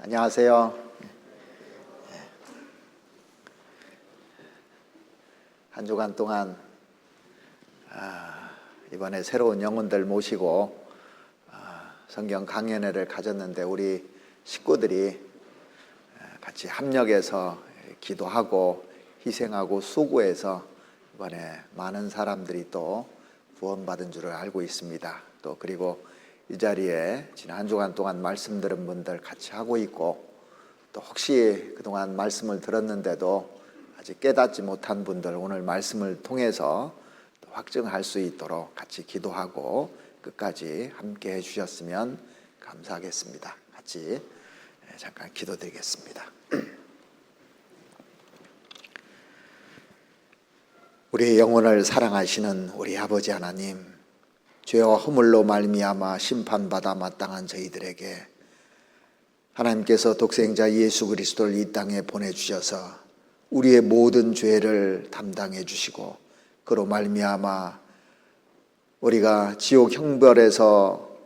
안녕하세요. 한 주간 동안 이번에 새로운 영혼들 모시고 성경 강연회를 가졌는데 우리 식구들이 같이 합력해서 기도하고 희생하고 수고해서 이번에 많은 사람들이 또 구원받은 줄을 알고 있습니다. 또 그리고 이 자리에 지난 한 주간 동안 말씀 들은 분들 같이 하고 있고, 또 혹시 그동안 말씀을 들었는데도 아직 깨닫지 못한 분들 오늘 말씀을 통해서 확증할 수 있도록 같이 기도하고 끝까지 함께 해주셨으면 감사하겠습니다. 같이 잠깐 기도드리겠습니다. 우리의 영혼을 사랑하시는 우리 아버지 하나님, 죄와 허물로 말미암아 심판받아 마땅한 저희들에게 하나님께서 독생자 예수 그리스도를 이 땅에 보내주셔서 우리의 모든 죄를 담당해 주시고, 그로 말미암아 우리가 지옥 형벌에서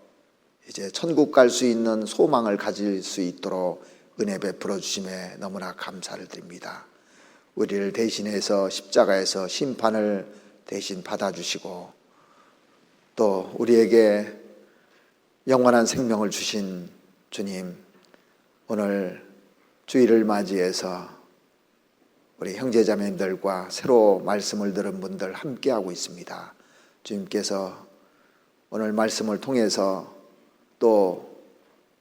이제 천국 갈 수 있는 소망을 가질 수 있도록 은혜 베풀어 주심에 너무나 감사를 드립니다. 우리를 대신해서 십자가에서 심판을 대신 받아주시고, 또 우리에게 영원한 생명을 주신 주님, 오늘 주일을 맞이해서 우리 형제자매들과 새로 말씀을 들은 분들 함께하고 있습니다. 주님께서 오늘 말씀을 통해서 또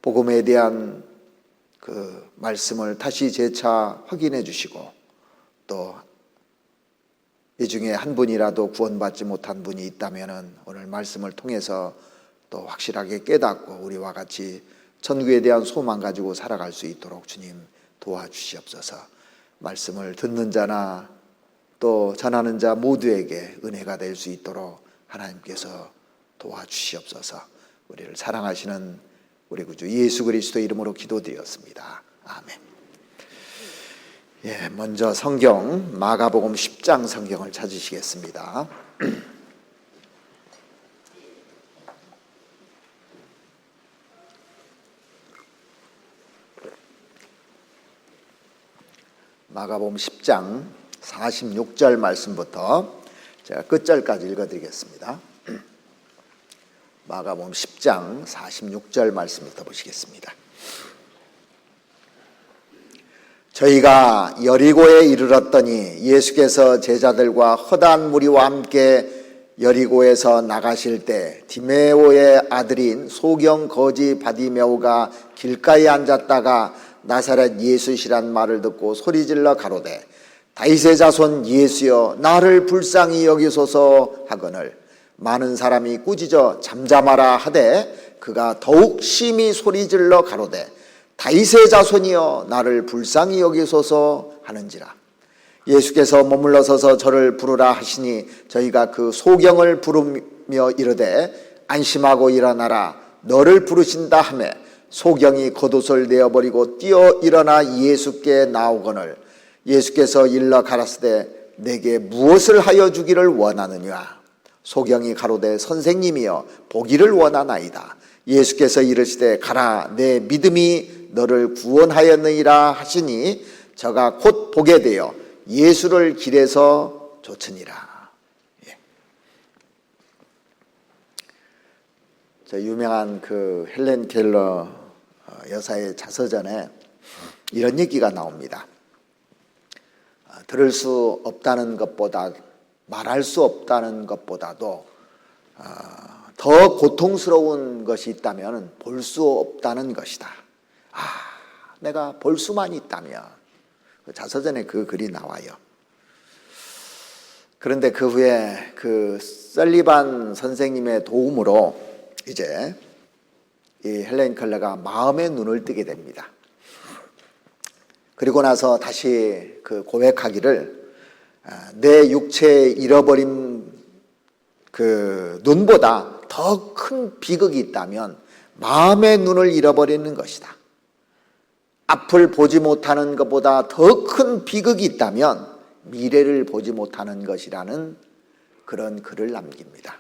복음에 대한 그 말씀을 다시 재차 확인해 주시고, 또 이 중에 한 분이라도 구원받지 못한 분이 있다면 오늘 말씀을 통해서 또 확실하게 깨닫고 우리와 같이 천국에 대한 소망 가지고 살아갈 수 있도록 주님 도와주시옵소서. 말씀을 듣는 자나 또 전하는 자 모두에게 은혜가 될 수 있도록 하나님께서 도와주시옵소서. 우리를 사랑하시는 우리 구주 예수 그리스도 이름으로 기도드렸습니다. 아멘. 먼저 성경 마가복음 10장 성경을 찾으시겠습니다. 마가복음 10장 46절 말씀부터 제가 끝절까지 읽어드리겠습니다. 마가복음 10장 46절 말씀부터 보시겠습니다. 저희가 여리고에 이르렀더니 예수께서 제자들과 허다한 무리와 함께 여리고에서 나가실 때 디메오의 아들인 소경 거지 바디메오가 길가에 앉았다가 나사렛 예수시란 말을 듣고 소리질러 가로되 다윗의 자손 예수여 나를 불쌍히 여기소서 하거늘 많은 사람이 꾸짖어 잠잠하라 하되 그가 더욱 심히 소리질러 가로되 다윗의 자손이여 나를 불쌍히 여기소서 하는지라. 예수께서 머물러 서서 저를 부르라 하시니 저희가 그 소경을 부르며 이르되 안심하고 일어나라 너를 부르신다 하매 소경이 겉옷을 내어버리고 뛰어 일어나 예수께 나오거늘 예수께서 일러 가라사대 내게 무엇을 하여 주기를 원하느냐. 소경이 가로되 선생님이여 보기를 원하나이다. 예수께서 이르시되 가라 내 믿음이 너를 구원하였느니라 하시니 저가 곧 보게 되어 예수를 길에서 좇으니라. 저 유명한 그 헬렌 켈러 여사의 자서전에 이런 얘기가 나옵니다. 들을 수 없다는 것보다 말할 수 없다는 것보다도 더 고통스러운 것이 있다면 볼 수 없다는 것이다. 내가 볼 수만 있다면. 자서전에 그 글이 나와요. 그런데 그 후에 그 설리반 선생님의 도움으로 이제 이 헬렌 켈러가 마음의 눈을 뜨게 됩니다. 그리고 나서 다시 그 고백하기를 내 육체에 잃어버린 그 눈보다 더 큰 비극이 있다면 마음의 눈을 잃어버리는 것이다. 앞을 보지 못하는 것보다 더 큰 비극이 있다면 미래를 보지 못하는 것이라는 그런 글을 남깁니다.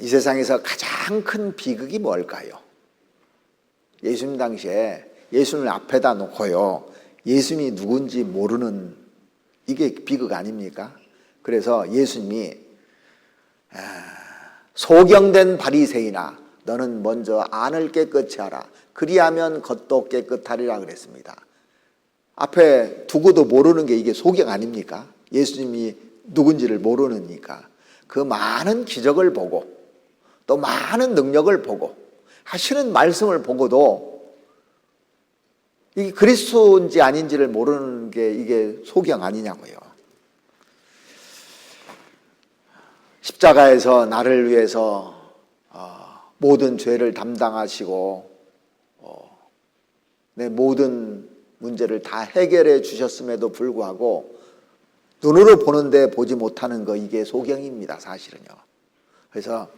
이 세상에서 가장 큰 비극이 뭘까요? 예수님 당시에 예수님을 앞에다 놓고요, 예수님이 누군지 모르는, 이게 비극 아닙니까? 그래서 예수님이 소경된 바리새인아, 너는 먼저 안을 깨끗이 하라. 그리하면 겉도 깨끗하리라 그랬습니다. 앞에 두고도 모르는 게 이게 소경 아닙니까? 예수님이 누군지를 모르니까. 그 많은 기적을 보고 또 많은 능력을 보고 하시는 말씀을 보고도 이게 그리스도인지 아닌지를 모르는 게 이게 소경 아니냐고요. 십자가에서 나를 위해서 모든 죄를 담당하시고 내 모든 문제를 다 해결해 주셨음에도 불구하고 눈으로 보는데 보지 못하는 거, 이게 소경입니다, 사실은요. 그래서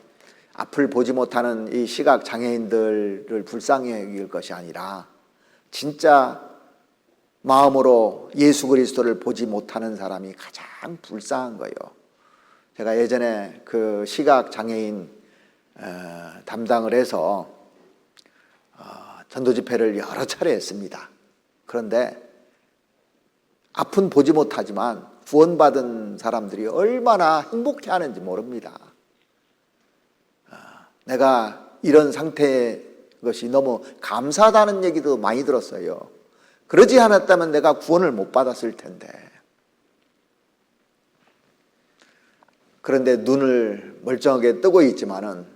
앞을 보지 못하는 이 시각 장애인들을 불쌍히 여길 것이 아니라 진짜 마음으로 예수 그리스도를 보지 못하는 사람이 가장 불쌍한 거예요. 제가 예전에 그 시각 장애인 담당을 해서 전도 집회를 여러 차례 했습니다. 그런데 앞은 보지 못하지만 구원받은 사람들이 얼마나 행복해하는지 모릅니다. 내가 이런 상태의 것이 너무 감사하다는 얘기도 많이 들었어요. 그러지 않았다면 내가 구원을 못 받았을 텐데. 그런데 눈을 멀쩡하게 뜨고 있지만은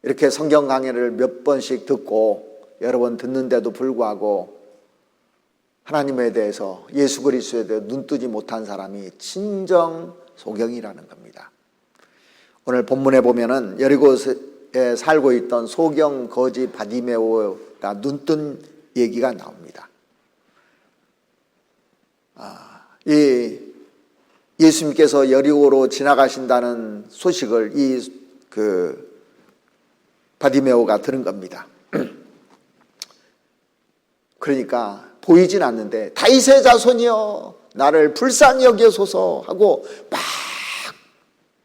이렇게 성경 강해를 몇 번씩 듣고 여러 번 듣는데도 불구하고 하나님에 대해서, 예수 그리스도에 대해 눈뜨지 못한 사람이 진정 소경이라는 겁니다. 오늘 본문에 보면은 여리고에 살고 있던 소경 거지 바디메오가 눈뜬 얘기가 나옵니다. 이 예수님께서 여리고로 지나가신다는 소식을 바디메오가 들은 겁니다. 그러니까 보이진 않는데 다윗의 자손이여 나를 불쌍히 여기소서 하고 막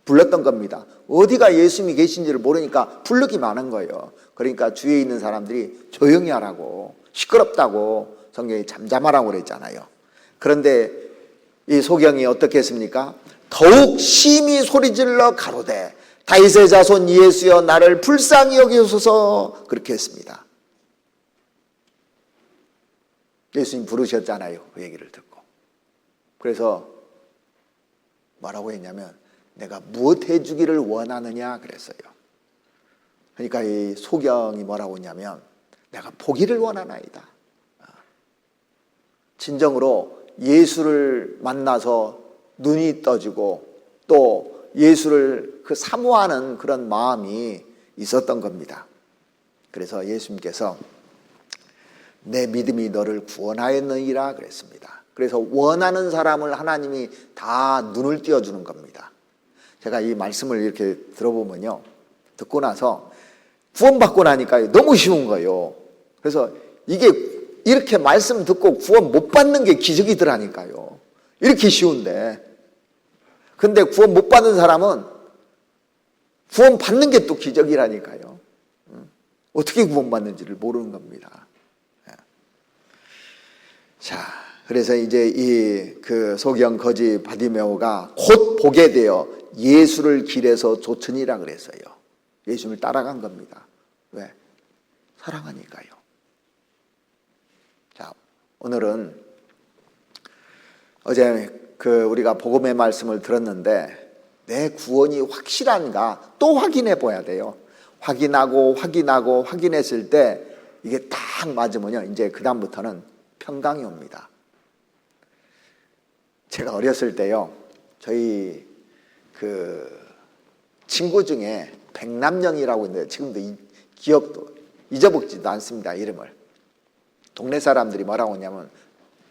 불렀던 겁니다. 어디가 예수님이 계신지를 모르니까 부르기만 한 거예요. 그러니까 주위에 있는 사람들이 조용히 하라고, 시끄럽다고 성경이 잠잠하라고 그랬잖아요. 그런데 이 소경이 어떻게 했습니까? 더욱 심히 소리질러 가로되 다윗의 자손 예수여 나를 불쌍히 여기소서, 그렇게 했습니다. 예수님 부르셨잖아요, 그 얘기를 듣고. 그래서 뭐라고 했냐면 내가 무엇 해주기를 원하느냐 그랬어요. 그러니까 이 소경이 뭐라고 했냐면 내가 보기를 원하나이다. 진정으로 예수를 만나서 눈이 떠지고 또 예수를 사모하는 그런 마음이 있었던 겁니다. 그래서 예수님께서 내 믿음이 너를 구원하였느니라 그랬습니다. 그래서 원하는 사람을 하나님이 다 눈을 띄워주는 겁니다. 제가 이 말씀을 이렇게 들어보면요, 듣고 나서 구원받고 나니까 너무 쉬운 거예요. 그래서 이게 이렇게 말씀 듣고 구원 못 받는 게 기적이더라니까요. 이렇게 쉬운데. 근데 구원 못 받는 사람은 구원 받는 게 또 기적이라니까요. 어떻게 구원 받는지를 모르는 겁니다. 자, 그래서 이제 그 소경 거지 바디메오가 곧 보게 되어 예수를 길에서 좇으니라 그랬어요. 예수님을 따라간 겁니다. 왜? 사랑하니까요. 자, 오늘은 어제 우리가 복음의 말씀을 들었는데 내 구원이 확실한가 또 확인해 봐야 돼요. 확인했을 때 이게 딱 맞으면요, 이제 그 다음부터는 평강이 옵니다. 제가 어렸을 때요, 저희 친구 중에 백남영이라고 있는데 지금도 기억도 잊어먹지도 않습니다, 이름을. 동네 사람들이 뭐라고 하냐면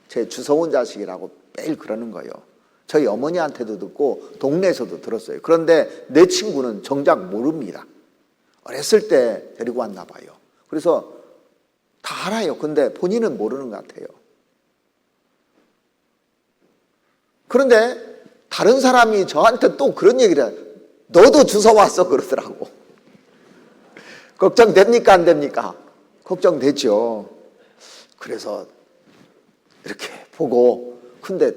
제 주워온 자식이라고 매일 그러는 거예요. 저희 어머니한테도 듣고 동네에서도 들었어요. 그런데 내 친구는 정작 모릅니다. 어렸을 때 데리고 왔나 봐요. 그래서 다 알아요. 근데 본인은 모르는 것 같아요. 그런데 다른 사람이 저한테 또 그런 얘기를 해요. 너도 주워 왔어 그러더라고. 걱정됩니까 안 됩니까? 걱정되죠. 그래서 이렇게 보고, 근데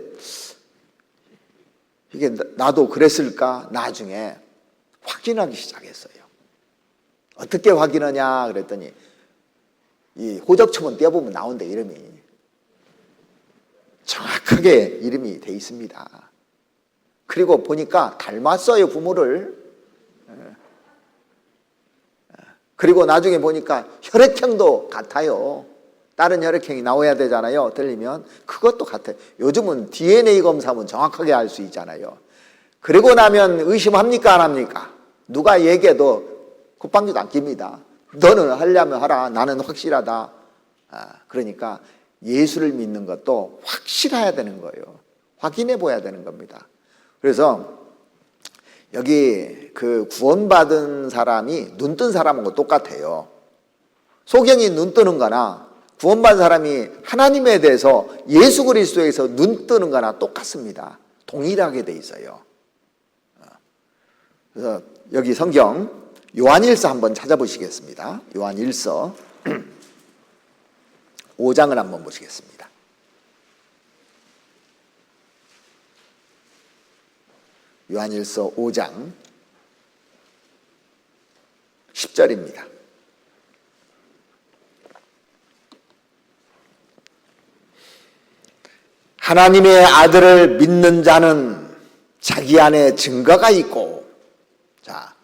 이게 나도 그랬을까? 나중에 확인하기 시작했어요. 어떻게 확인하냐 그랬더니 이 호적초문 떼어보면 나온대, 이름이. 정확하게 이름이 돼 있습니다. 그리고 보니까 닮았어요, 부모를. 그리고 나중에 보니까 혈액형도 같아요. 다른 혈액형이 나와야 되잖아요. 틀리면 그것도 같아요. 요즘은 DNA 검사하면 정확하게 알 수 있잖아요. 그리고 나면 의심합니까, 안 합니까? 누가 얘기해도 콧방귀도 안 낍니다. 너는 하려면 하라. 나는 확실하다. 그러니까 예수를 믿는 것도 확실해야 되는 거예요. 확인해 보아야 되는 겁니다. 그래서 여기 그 구원받은 사람이 눈 뜬 사람하고 똑같아요. 소경이 눈 뜨는 거나 구원받은 사람이 하나님에 대해서 예수 그리스도에서 눈 뜨는 거나 똑같습니다. 동일하게 돼 있어요. 그래서 여기 성경 요한일서 한번 찾아보시겠습니다. 요한일서 5장을 한번 보시겠습니다. 요한일서 5장 10절입니다. 하나님의 아들을 믿는 자는 자기 안에 증거가 있고, 자,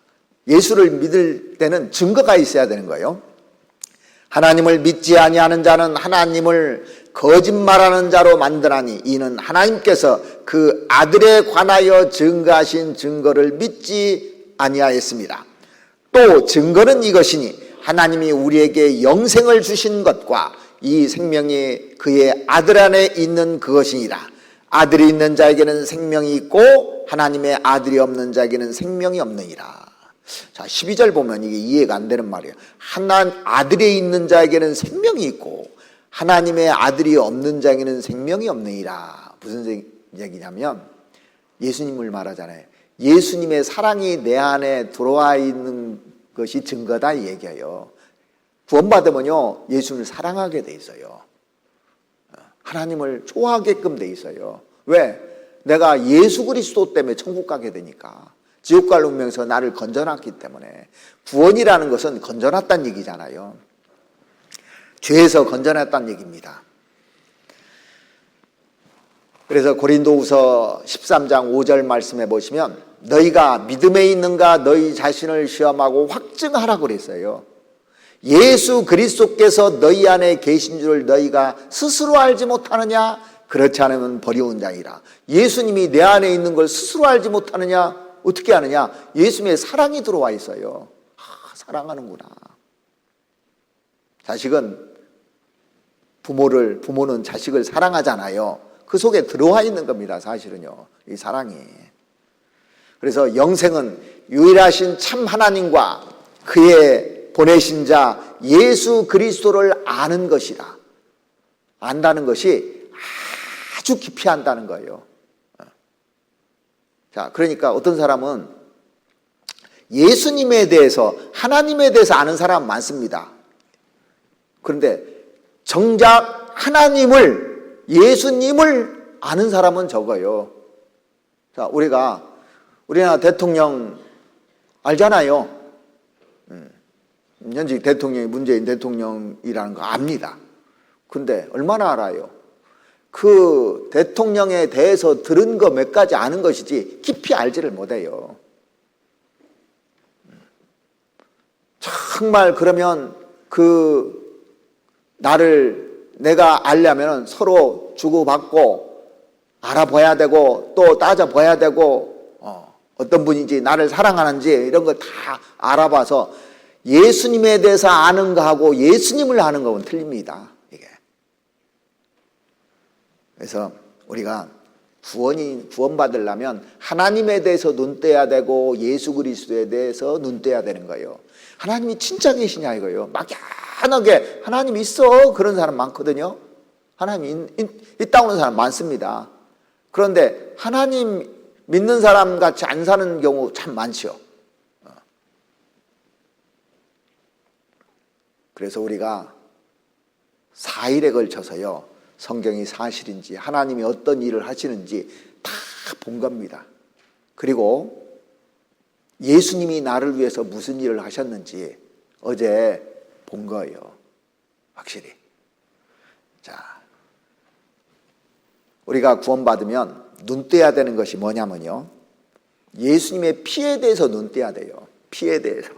예수를 믿을 때는 증거가 있어야 되는 거예요. 하나님을 믿지 아니하는 자는 하나님을 거짓말하는 자로 만드나니 이는 하나님께서 그 아들에 관하여 증거하신 증거를 믿지 아니하였습니다. 또 증거는 이것이니 하나님이 우리에게 영생을 주신 것과 이 생명이 그의 아들 안에 있는 그것이니라. 아들이 있는 자에게는 생명이 있고 하나님의 아들이 없는 자에게는 생명이 없느니라. 자, 12절 보면 이게 이해가 안 되는 말이에요. 아들이 있는 자에게는 생명이 있고 하나님의 아들이 없는 자에게는 생명이 없느니라. 무슨 얘기냐면 예수님을 말하잖아요. 예수님의 사랑이 내 안에 들어와 있는 것이 증거다, 이 얘기예요. 구원받으면요, 예수를 사랑하게 돼 있어요. 하나님을 좋아하게끔 돼 있어요. 왜? 내가 예수 그리스도 때문에 천국 가게 되니까. 지옥 갈 운명에서 나를 건져놨기 때문에. 구원이라는 것은 건져놨다는 얘기잖아요. 죄에서 건져놨다는 얘기입니다. 그래서 고린도후서 13장 5절 말씀해 보시면 너희가 믿음에 있는가 너희 자신을 시험하고 확증하라고 그랬어요. 예수 그리스도께서 너희 안에 계신 줄 너희가 스스로 알지 못하느냐? 그렇지 않으면 버리운 자이라. 예수님이 내 안에 있는 걸 스스로 알지 못하느냐? 어떻게 아느냐? 예수님의 사랑이 들어와 있어요. 사랑하는구나. 부모는 자식을 사랑하잖아요. 그 속에 들어와 있는 겁니다, 사실은요. 이 사랑이. 그래서 영생은 유일하신 참 하나님과 그의 보내신 자 예수 그리스도를 아는 것이다. 안다는 것이 아주 깊이 안다는 거예요. 자, 그러니까 어떤 사람은 예수님에 대해서, 하나님에 대해서 아는 사람 많습니다. 그런데 정작 하나님을, 예수님을 아는 사람은 적어요. 자, 우리나라 대통령 알잖아요. 현직 대통령이 문재인 대통령이라는 거 압니다. 근데 얼마나 알아요? 그 대통령에 대해서 들은 거 몇 가지 아는 것이지 깊이 알지를 못해요. 정말 그러면 내가 알려면 서로 주고받고 알아봐야 되고 또 따져봐야 되고 어떤 분인지 나를 사랑하는지 이런 거 다 알아봐서 예수님에 대해서 아는 거하고 예수님을 아는 거는 틀립니다. 이게. 그래서 우리가 구원받으려면 하나님에 대해서 눈 떼야 되고 예수 그리스도에 대해서 눈 떼야 되는 거예요. 하나님이 진짜 계시냐 이거예요. 막연하게 하나님 있어 그런 사람 많거든요. 하나님 있다고 하는 사람 많습니다. 그런데 하나님 믿는 사람 같이 안 사는 경우 참 많죠. 그래서 우리가 4일에 걸쳐서요, 성경이 사실인지 하나님이 어떤 일을 하시는지 다 본 겁니다. 그리고 예수님이 나를 위해서 무슨 일을 하셨는지 어제 본 거예요. 확실히. 자, 우리가 구원받으면 눈 떼야 되는 것이 뭐냐면요, 예수님의 피에 대해서 눈 떼야 돼요. 피에 대해서.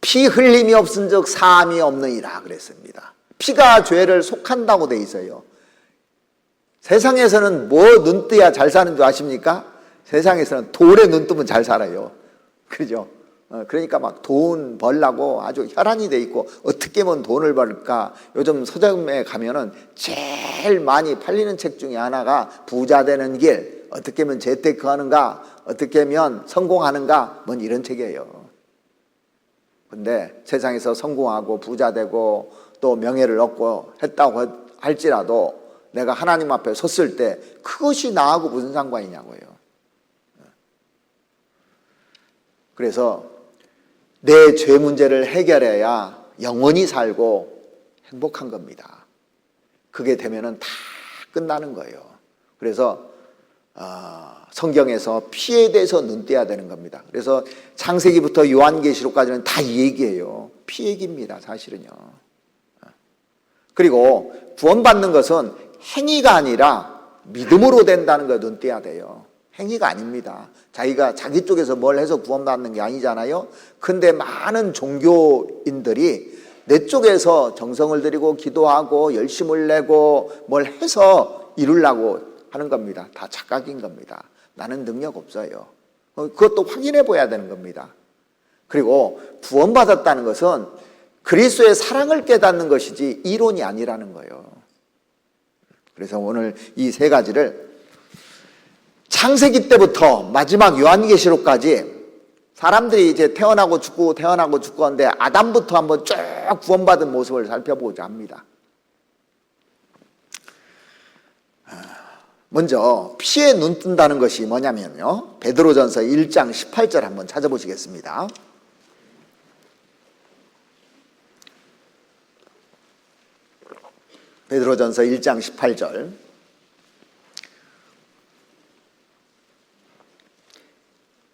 피 흘림이 없은즉 사함이 없느니라 그랬습니다. 피가 죄를 속한다고 돼 있어요. 세상에서는 뭐 눈 뜨야 잘 사는 줄 아십니까? 세상에서는 돌에 눈 뜨면 잘 살아요. 그죠? 그러니까 막 돈 벌라고 아주 혈안이 돼 있고, 어떻게 하면 돈을 벌까? 요즘 서점에 가면은 제일 많이 팔리는 책 중에 하나가 부자 되는 길, 어떻게 하면 재테크 하는가, 어떻게 하면 성공하는가, 뭔 이런 책이에요. 근데 세상에서 성공하고 부자 되고 또 명예를 얻고 했다고 할지라도 내가 하나님 앞에 섰을 때 그것이 나하고 무슨 상관이냐고요. 그래서 내 죄 문제를 해결해야 영원히 살고 행복한 겁니다. 그게 되면은 다 끝나는 거예요. 그래서 성경에서 피에 대해서 눈 떼야 되는 겁니다. 그래서 창세기부터 요한계시록까지는 다 이 얘기예요. 피 얘기입니다, 사실은요. 그리고 구원받는 것은 행위가 아니라 믿음으로 된다는 거 눈 떼야 돼요. 행위가 아닙니다. 자기가 자기 쪽에서 뭘 해서 구원받는 게 아니잖아요. 근데 많은 종교인들이 내 쪽에서 정성을 들이고 기도하고 열심을 내고 뭘 해서 이루려고 하는 겁니다. 다 착각인 겁니다. 나는 능력 없어요. 그것도 확인해 봐야 되는 겁니다. 그리고 구원받았다는 것은 그리스도의 사랑을 깨닫는 것이지 이론이 아니라는 거예요. 그래서 오늘 이 세 가지를 창세기 때부터 마지막 요한계시록까지 사람들이 이제 태어나고 죽고 하는데 아담부터 한번 쭉 구원받은 모습을 살펴보고자 합니다. 먼저 피에 눈 뜬다는 것이 뭐냐면요, 베드로전서 1장 18절 한번 찾아보시겠습니다. 베드로전서 1장 18절.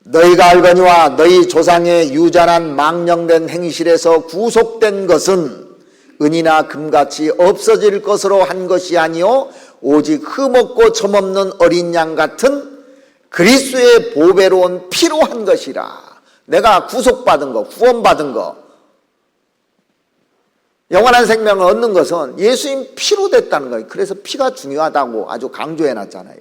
너희가 알거니와 너희 조상의 유전한 망령된 행실에서 구속된 것은 은이나 금같이 없어질 것으로 한 것이 아니요 오직 흠없고 점없는 어린 양 같은 그리스도의 보배로운 피로 한 것이라. 내가 구속받은 거, 구원받은 거, 영원한 생명을 얻는 것은 예수님 피로 됐다는 거예요. 그래서 피가 중요하다고 아주 강조해놨잖아요.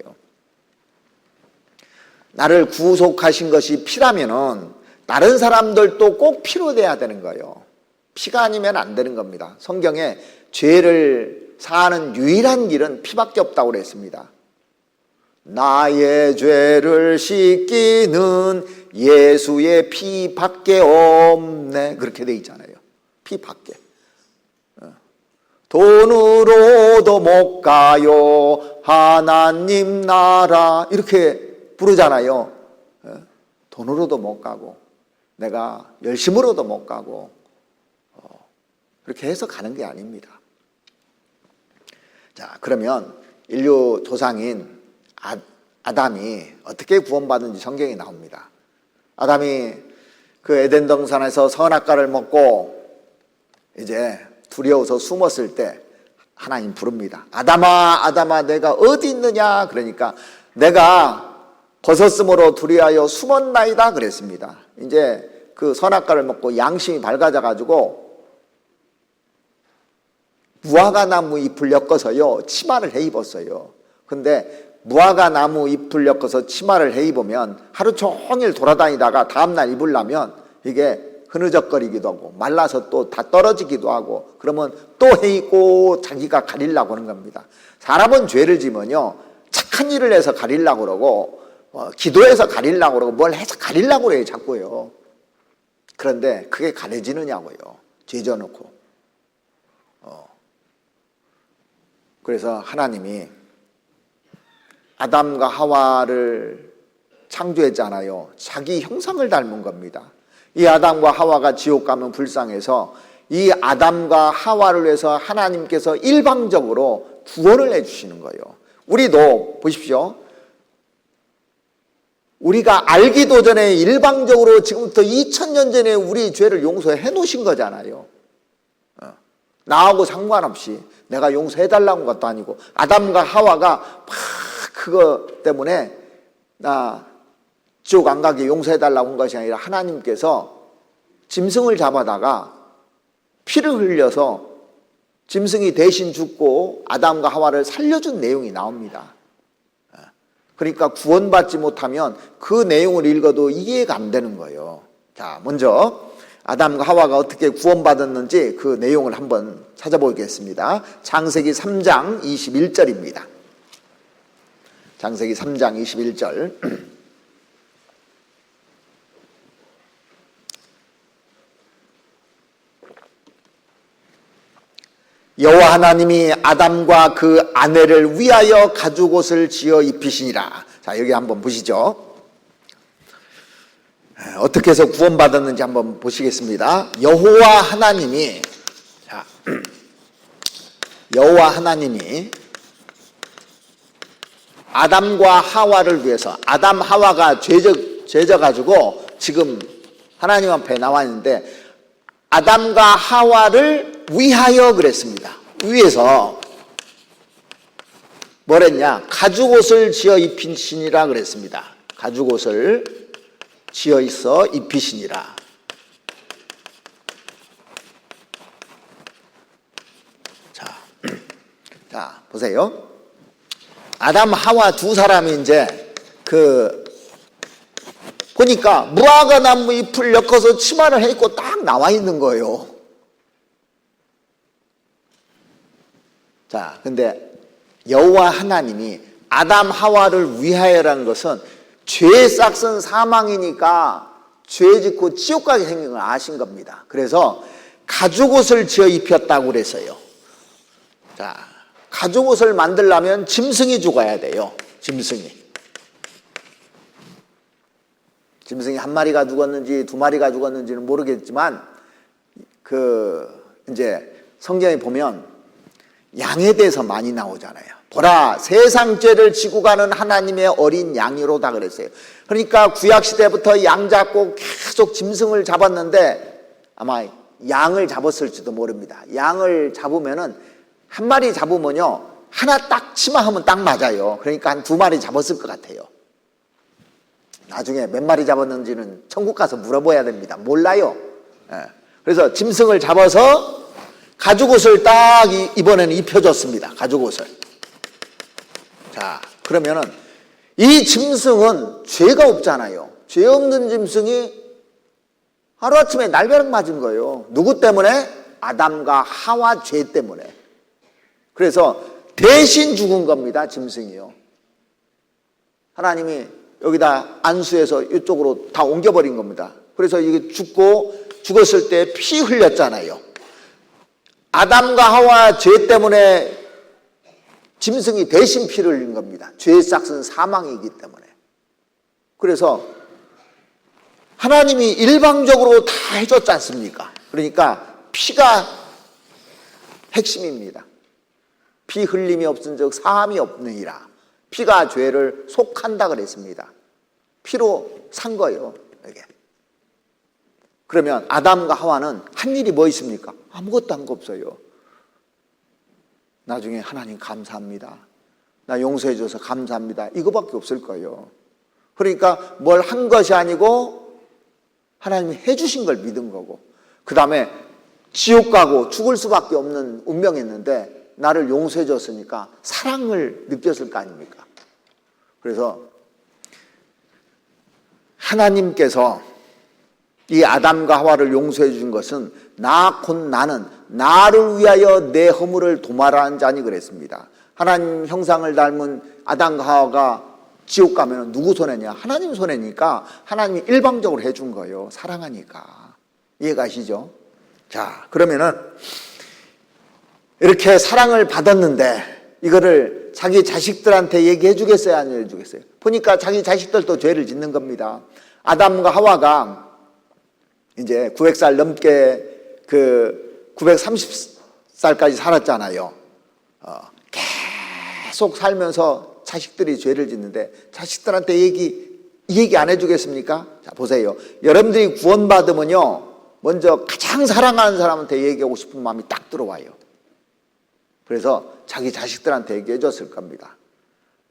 나를 구속하신 것이 피라면은 다른 사람들도 꼭 피로 돼야 되는 거예요. 피가 아니면 안 되는 겁니다. 성경에 죄를 사하는 유일한 길은 피밖에 없다고 그랬습니다. 나의 죄를 씻기는 예수의 피밖에 없네, 그렇게 돼 있잖아요. 피밖에. 돈으로도 못 가요 하나님 나라, 이렇게 부르잖아요. 돈으로도 못 가고 내가 열심으로도 못 가고 그렇게 해서 가는 게 아닙니다. 자, 그러면 인류 조상인 아담이 어떻게 구원받은지 성경에 나옵니다. 아담이 그 에덴 동산에서 선악과를 먹고 이제 두려워서 숨었을 때 하나님 부릅니다. 아담아, 아담아, 내가 어디 있느냐? 그러니까 내가 벗었으므로 두려하여 숨었나이다 그랬습니다. 이제 그 선악과를 먹고 양심이 밝아져 가지고 무화과 나무 잎을 엮어서요 치마를 해 입었어요. 근데 무화과 나무 잎을 엮어서 치마를 해 입으면 하루 종일 돌아다니다가 다음날 입으려면 이게 흐느적거리기도 하고 말라서 또 다 떨어지기도 하고, 그러면 또 해 입고 자기가 가리려고 하는 겁니다. 사람은 죄를 지면요 착한 일을 해서 가리려고 그러고 기도해서 가리려고 그러고 뭘 해서 가리려고 그래요, 자꾸요. 그런데 그게 가려지느냐고요, 죄 져놓고. 그래서 하나님이 아담과 하와를 창조했잖아요. 자기 형상을 닮은 겁니다. 이 아담과 하와가 지옥 가면 불쌍해서 이 아담과 하와를 위해서 하나님께서 일방적으로 구원을 해주시는 거예요. 우리도 보십시오. 우리가 알기도 전에 일방적으로 지금부터 2000년 전에 우리 죄를 용서해 놓으신 거잖아요. 나하고 상관없이 내가 용서해달라는 것도 아니고 아담과 하와가 막 그거 때문에 나 지옥 안 가게 용서해달라고 한 것이 아니라 하나님께서 짐승을 잡아다가 피를 흘려서 짐승이 대신 죽고 아담과 하와를 살려준 내용이 나옵니다. 그러니까 구원받지 못하면 그 내용을 읽어도 이해가 안 되는 거예요. 자, 먼저 아담과 하와가 어떻게 구원받았는지 그 내용을 한번 찾아보겠습니다. 창세기 3장 21절입니다. 창세기 3장 21절. 여호와 하나님이 아담과 그 아내를 위하여 가죽옷을 지어 입히시니라. 자, 여기 한번 보시죠. 어떻게 해서 구원받았는지 한번 보시겠습니다. 여호와 하나님이 아담과 하와를 위해서, 아담 하와가 죄져가지고 지금 하나님 앞에 나와 있는데 아담과 하와를 위하여 그랬습니다. 위해서 뭐랬냐? 가죽옷을 지어 입히시니라 그랬습니다. 가죽옷을 지어 있어 입히시니라. 자, 보세요. 아담 하와 두 사람이 이제 보니까 무화과 나무 잎을 엮어서 치마를 해 입고 딱 나와 있는 거예요. 자, 근데 여호와 하나님이 아담 하와를 위하여라는 것은 죄의 싹은 사망이니까 죄 짓고 지옥 가게 생긴 걸 아신 겁니다. 그래서 가죽옷을 지어 입혔다고 그랬어요. 자, 가죽옷을 만들려면 짐승이 죽어야 돼요. 짐승이 한 마리가 죽었는지 두 마리가 죽었는지는 모르겠지만 이제 성경에 보면 양에 대해서 많이 나오잖아요. 보라, 세상 죄를 지고 가는 하나님의 어린 양이로다 그랬어요. 그러니까 구약 시대부터 양 잡고 계속 짐승을 잡았는데 아마 양을 잡았을지도 모릅니다. 양을 잡으면은 한 마리 잡으면요 하나 딱 치마하면 딱 맞아요. 그러니까 한 두 마리 잡았을 것 같아요. 나중에 몇 마리 잡았는지는 천국 가서 물어봐야 됩니다. 몰라요. 그래서 짐승을 잡아서 가죽옷을 딱 이번에는 입혀줬습니다. 가죽옷을. 자, 그러면은 이 짐승은 죄가 없잖아요. 죄 없는 짐승이 하루아침에 날벼락 맞은 거예요. 누구 때문에? 아담과 하와 죄 때문에. 그래서 대신 죽은 겁니다. 짐승이요. 하나님이 여기다 안수해서 이쪽으로 다 옮겨버린 겁니다. 그래서 이게 죽었을 때 피 흘렸잖아요. 아담과 하와 죄 때문에 짐승이 대신 피를 흘린 겁니다. 죄의 싹은 사망이기 때문에. 그래서 하나님이 일방적으로 다 해줬지 않습니까? 그러니까 피가 핵심입니다. 피 흘림이 없은즉 사함이 없느니라. 피가 죄를 속한다 그랬습니다. 피로 산 거예요. 이게. 그러면 아담과 하와는 한 일이 뭐 있습니까? 아무것도 한 거 없어요. 나중에 하나님 감사합니다. 나 용서해 줘서 감사합니다. 이거밖에 없을 거예요. 그러니까 뭘 한 것이 아니고 하나님이 해주신 걸 믿은 거고, 그 다음에 지옥 가고 죽을 수밖에 없는 운명이었는데 나를 용서해 줬으니까 사랑을 느꼈을 거 아닙니까? 그래서 하나님께서 이 아담과 하와를 용서해 준 것은 나 곧 나는 나를 위하여 내 허물을 도말하는 자니 그랬습니다. 하나님 형상을 닮은 아담과 하와가 지옥 가면 누구 손해냐? 하나님 손해니까 하나님이 일방적으로 해준 거예요. 사랑하니까. 이해가시죠? 자, 그러면은 이렇게 사랑을 받았는데 이거를 자기 자식들한테 얘기해 주겠어요? 안 해주겠어요? 보니까 자기 자식들도 죄를 짓는 겁니다. 아담과 하와가 이제 900살 넘게 930살까지 살았잖아요. 계속 살면서 자식들이 죄를 짓는데 자식들한테 이 얘기 안 해주겠습니까? 자, 보세요. 여러분들이 구원받으면요, 먼저 가장 사랑하는 사람한테 얘기하고 싶은 마음이 딱 들어와요. 그래서 자기 자식들한테 얘기해 줬을 겁니다.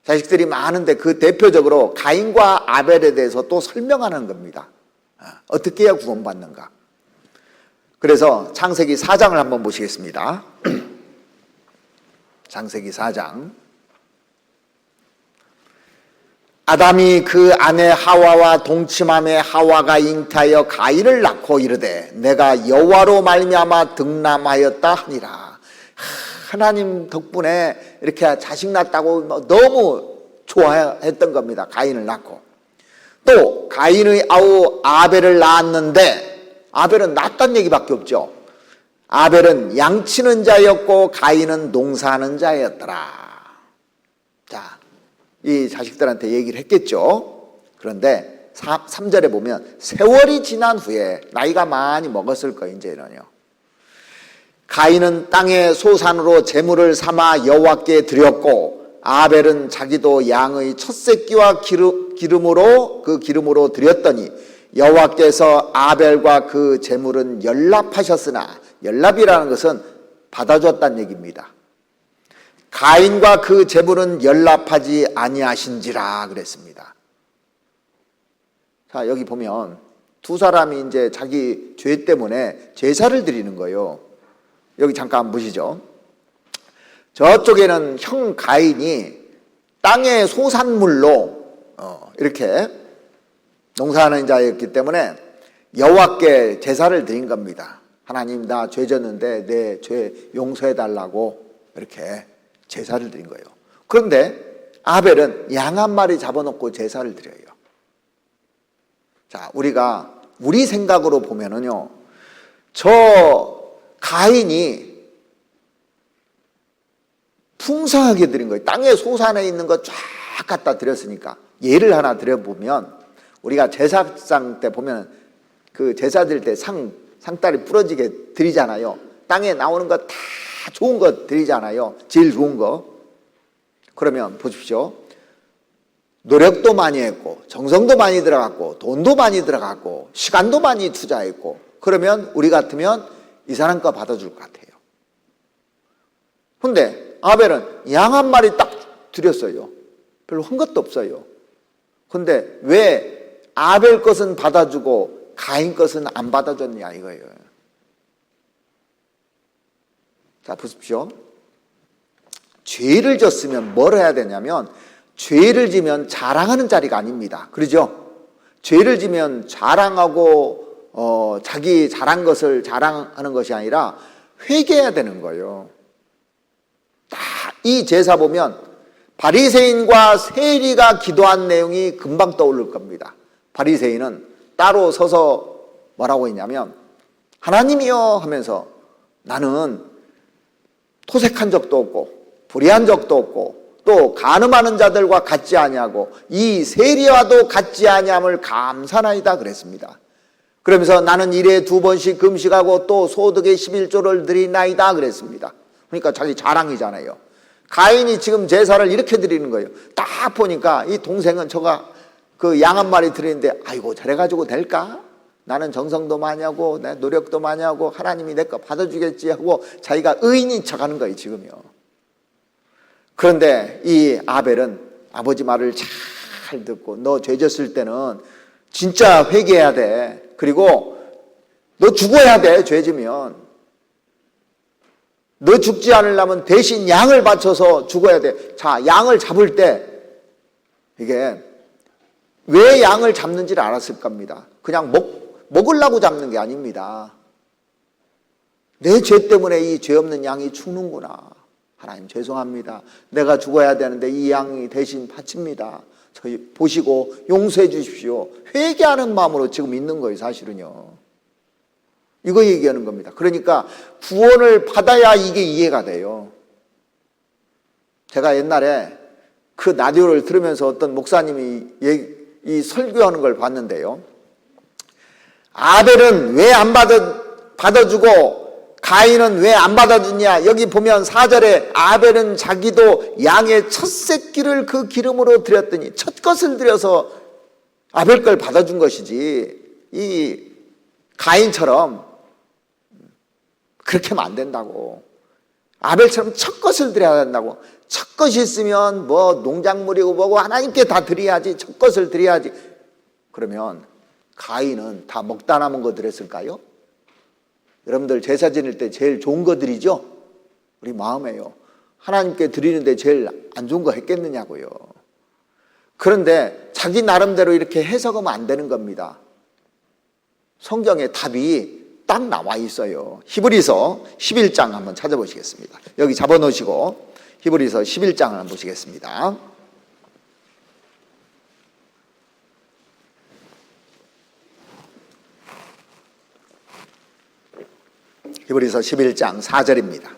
자식들이 많은데 그 대표적으로 가인과 아벨에 대해서 또 설명하는 겁니다. 어떻게 해야 구원받는가? 그래서 창세기 4장을 한번 보시겠습니다. 창세기 4장. 아담이 그 아내 하와와 동침함에 하와가 잉태하여 가인을 낳고 이르되 내가 여호와로 말미암아 득남하였다 하니라. 하나님 덕분에 이렇게 자식 낳았다고 너무 좋아했던 겁니다. 가인을 낳고. 또 가인의 아우 아벨을 낳았는데 아벨은 낳았다는 얘기밖에 없죠. 아벨은 양치는 자였고 가인은 농사하는 자였더라. 자, 이 자식들한테 얘기를 했겠죠. 그런데 3절에 보면 세월이 지난 후에 나이가 많이 먹었을 거예요. 이제는요. 가인은 땅의 소산으로 제물을 삼아 여호와께 드렸고 아벨은 자기도 양의 첫 새끼와 기름으로 드렸더니 여호와께서 아벨과 그 제물은 연납하셨으나, 연납이라는 것은 받아줬다는 얘기입니다. 가인과 그 제물은 연납하지 아니하신지라 그랬습니다. 자, 여기 보면 두 사람이 이제 자기 죄 때문에 제사를 드리는 거예요. 여기 잠깐 보시죠. 저쪽에는 형 가인이 땅의 소산물로 이렇게 농사하는 자였기 때문에 여호와께 제사를 드린 겁니다. 하나님, 나 죄 졌는데 내 죄 용서해 달라고 이렇게 제사를 드린 거예요. 그런데 아벨은 양 한 마리 잡아놓고 제사를 드려요. 자, 우리 생각으로 보면은요, 저 가인이 풍성하게 드린 거예요. 땅의 소산에 있는 거 쫙 갖다 드렸으니까. 예를 하나 드려보면, 우리가 제사상 때 보면 그 제사 드릴 때 상다리 부러지게 드리잖아요. 땅에 나오는 거 다 좋은 거 드리잖아요. 제일 좋은 거. 그러면 보십시오. 노력도 많이 했고 정성도 많이 들어갔고 돈도 많이 들어갔고 시간도 많이 투자했고, 그러면 우리 같으면 이 사람 거 받아줄 것 같아요. 근데 아벨은 양 한 마리 딱 드렸어요. 별로 한 것도 없어요. 근데 왜 아벨 것은 받아주고 가인 것은 안 받아줬냐 이거예요. 자, 보십시오. 죄를 졌으면 뭘 해야 되냐면, 죄를 지면 자랑하는 자리가 아닙니다. 그러죠? 죄를 지면 자랑하고 자기 잘한 것을 자랑하는 것이 아니라 회개해야 되는 거예요. 딱 이 제사 보면 바리새인과 세리가 기도한 내용이 금방 떠오를 겁니다. 바리새인은 따로 서서 뭐라고 했냐면, 하나님이여 하면서 나는 토색한 적도 없고 불의한 적도 없고 또 간음하는 자들과 같지 아니하고 이 세리와도 같지 아니함을 감사나이다 그랬습니다. 그러면서 나는 일에 2번씩 금식하고 또 소득의 11조를 드리나이다 그랬습니다. 그러니까 자기 자랑이잖아요. 가인이 지금 제사를 이렇게 드리는 거예요. 딱 보니까 이 동생은 저가 그 양 한 마리 드리는데, 아이고 저래가지고 될까? 나는 정성도 많이 하고 내 노력도 많이 하고 하나님이 내 거 받아주겠지 하고 자기가 의인인 척하는 거예요 지금요. 그런데 이 아벨은 아버지 말을 잘 듣고, 너 죄 졌을 때는 진짜 회개해야 돼. 그리고 너 죽어야 돼. 죄 지면 너 죽지 않으려면 대신 양을 바쳐서 죽어야 돼. 자, 양을 잡을 때 이게 왜 양을 잡는지를 알았을 겁니다. 그냥 먹으려고 잡는 게 아닙니다. 내 죄 때문에 이 죄 없는 양이 죽는구나. 하나님 죄송합니다. 내가 죽어야 되는데 이 양이 대신 바칩니다. 저희 보시고 용서해 주십시오. 회개하는 마음으로 지금 있는 거예요 사실은요. 이거 얘기하는 겁니다. 그러니까 구원을 받아야 이게 이해가 돼요. 제가 옛날에 그 라디오를 들으면서 어떤 목사님이 이 설교하는 걸 봤는데요. 아벨은 왜 안 받아주고 가인은 왜 안 받아주냐? 여기 보면 4절에 아벨은 자기도 양의 첫 새끼를 그 기름으로 드렸더니, 첫 것을 드려서 아벨 걸 받아준 것이지, 이 가인처럼 그렇게 하면 안 된다고. 아벨처럼 첫 것을 드려야 된다고. 첫 것이 있으면 뭐 농작물이고 뭐고 하나님께 다 드려야지. 첫 것을 드려야지. 그러면 가인은 다 먹다 남은 거 드렸을까요? 여러분들 제사 지낼 때 제일 좋은 거 드리죠? 우리 마음에요. 하나님께 드리는데 제일 안 좋은 거 했겠느냐고요. 그런데 자기 나름대로 이렇게 해석하면 안 되는 겁니다. 성경에 답이 딱 나와 있어요. 히브리서 11장 한번 찾아보시겠습니다. 여기 잡아놓으시고 히브리서 11장을 한번 보시겠습니다. 히브리서 11장 4절입니다.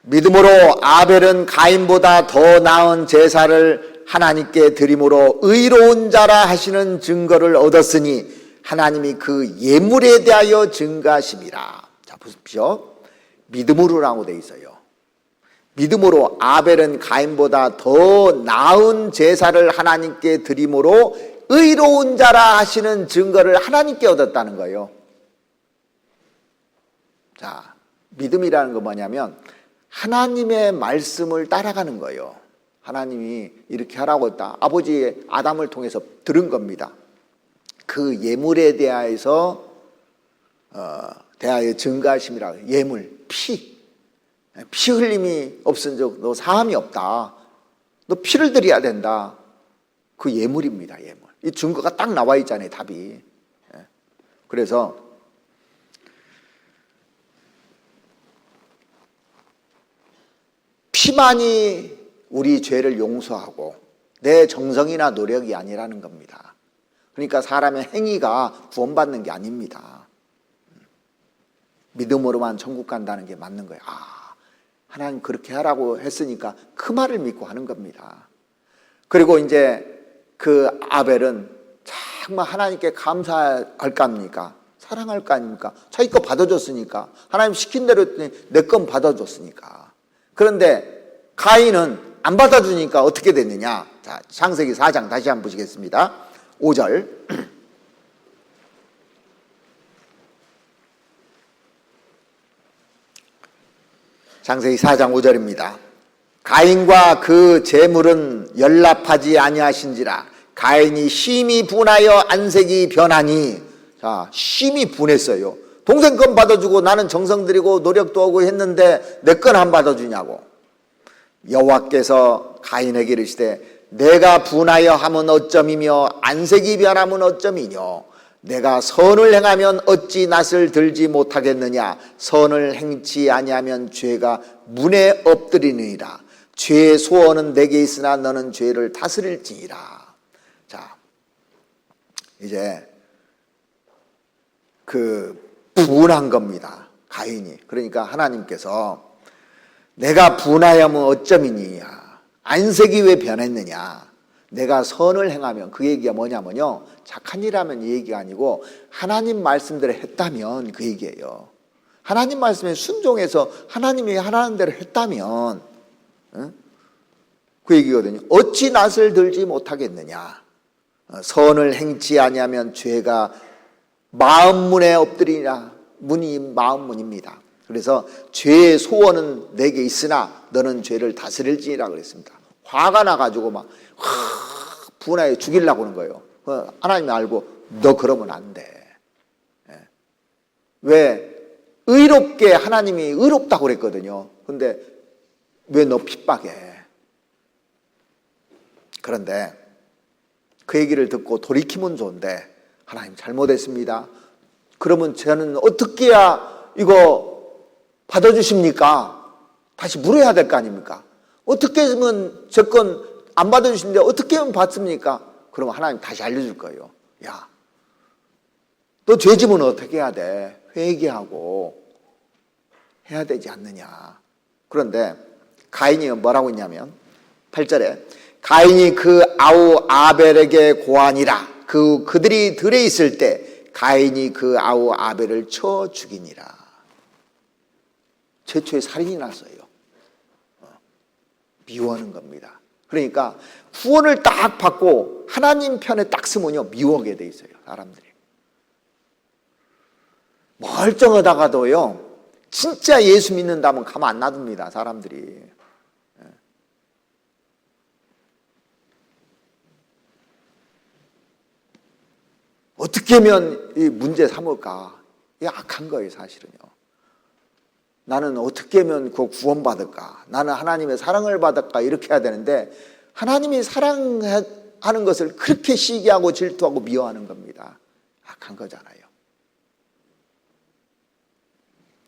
믿음으로 아벨은 가인보다 더 나은 제사를 하나님께 드림으로 의로운 자라 하시는 증거를 얻었으니 하나님이 그 예물에 대하여 증가하심이라. 자, 보십시오. 믿음으로라고 돼 있어요. 믿음으로 아벨은 가인보다 더 나은 제사를 하나님께 드림으로 의로운 자라 하시는 증거를 하나님께 얻었다는 거예요. 자, 믿음이라는 건 뭐냐면 하나님의 말씀을 따라가는 거예요. 하나님이 이렇게 하라고 했다. 아버지 아담을 통해서 들은 겁니다. 그 예물에 대하여 증가하심이라. 예물, 피 흘림이 없은 적 너 사함이 없다. 너 피를 드려야 된다. 그 예물입니다. 예물. 이 증거가 딱 나와 있잖아요. 답이. 그래서 피만이 우리 죄를 용서하고 내 정성이나 노력이 아니라는 겁니다. 그러니까 사람의 행위가 구원받는 게 아닙니다. 믿음으로만 천국 간다는 게 맞는 거예요. 아, 하나님 그렇게 하라고 했으니까 그 말을 믿고 하는 겁니다. 그리고 이제 그 아벨은 정말 하나님께 감사할 거 아닙니까? 사랑할 거 아닙니까? 자기 거 받아줬으니까. 하나님 시킨 대로 내 건 받아줬으니까. 그런데 가인은 안 받아주니까 어떻게 됐느냐? 자, 창세기 4장 다시 한번 보시겠습니다. 5절. 창세기 4장 5절입니다. 가인과 그 재물은 연락하지 아니하신지라 가인이 심히 분하여 안색이 변하니. 자, 심히 분했어요. 동생 건 받아주고 나는 정성 들이고 노력도 하고 했는데 내 건 안 받아주냐고. 여호와께서 가인에게 이르시되 내가 분하여 함은 어쩌이며 안색이 변함은 어쩌이뇨. 내가 선을 행하면 어찌 낯을 들지 못하겠느냐. 선을 행치 아니하면 죄가 문에 엎드리느니라. 죄의 소원은 내게 있으나 너는 죄를 다스릴지니라. 자, 이제 그 분한 겁니다. 가인이. 그러니까 하나님께서 내가 분하여면 어쩌이냐. 안색이 왜 변했느냐. 내가 선을 행하면, 그 얘기가 뭐냐면요, 착한 일 하면 이 얘기가 아니고 하나님 말씀대로 했다면 그 얘기예요. 하나님 말씀에 순종해서 하나님이 하라는 대로 했다면, 응? 그 얘기거든요. 어찌 낯을 들지 못하겠느냐. 선을 행치 아니하면 죄가 마음문에 엎드리라. 문이 마음문입니다. 그래서 죄의 소원은 내게 있으나 너는 죄를 다스릴지니라 그랬습니다. 화가 나가지고 막 분하게 죽이려고 하는 거예요. 하나님이 알고 너 그러면 안 돼. 왜? 의롭게 하나님이 의롭다고 그랬거든요. 근데 왜 너 핍박해? 그런데 그 얘기를 듣고 돌이키면 좋은데 하나님 잘못했습니다. 그러면 저는 어떻게 해야 이거 받아주십니까? 다시 물어야 될 거 아닙니까? 어떻게 하면 저 건 안 받아주시는데 어떻게 하면 받습니까? 그러면 하나님 다시 알려줄 거예요. 야, 너 죄지면 어떻게 해야 돼? 회개하고 해야 되지 않느냐. 그런데 가인이 뭐라고 했냐면 8절에 가인이 그 아우 아벨에게 고하니라. 그들이 들에 있을 때 가인이 그 아우 아벨을 쳐 죽이니라. 최초의 살인이 났어요. 미워하는 겁니다. 그러니까 구원을 딱 받고 하나님 편에 딱 서면요, 미워하게 돼 있어요, 사람들이. 멀쩡하다가도요, 진짜 예수 믿는다면 가만 안 놔둡니다, 사람들이. 어떻게 하면 이 문제 삼을까? 이게 악한 거예요, 사실은요. 나는 어떻게 하면 그 구원받을까? 나는 하나님의 사랑을 받을까? 이렇게 해야 되는데, 하나님이 사랑하는 것을 그렇게 시기하고 질투하고 미워하는 겁니다. 악한 거잖아요.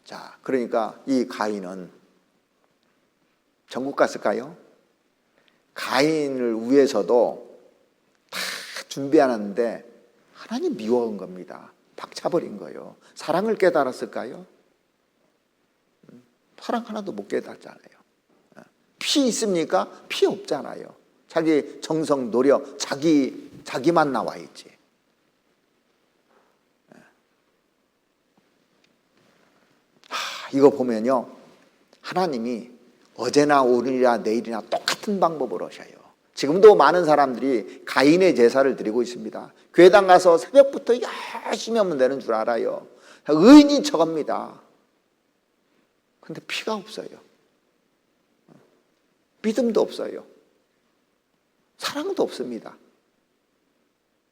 자, 그러니까 이 가인은 천국 갔을까요? 가인을 위해서도 다 준비하는데 하나님 미워한 겁니다. 박차버린 거예요. 사랑을 깨달았을까요? 사랑 하나도 못 깨닫잖아요. 피 있습니까? 피 없잖아요. 자기 정성, 노력, 자기만 나와 있지. 이거 보면요, 하나님이 어제나 오늘이나 내일이나 똑같은 방법으로 하셔요. 지금도 많은 사람들이 가인의 제사를 드리고 있습니다. 교회당 가서 새벽부터 열심히 하면 되는 줄 알아요. 의인인 척합니다. 근데 피가 없어요. 믿음도 없어요. 사랑도 없습니다.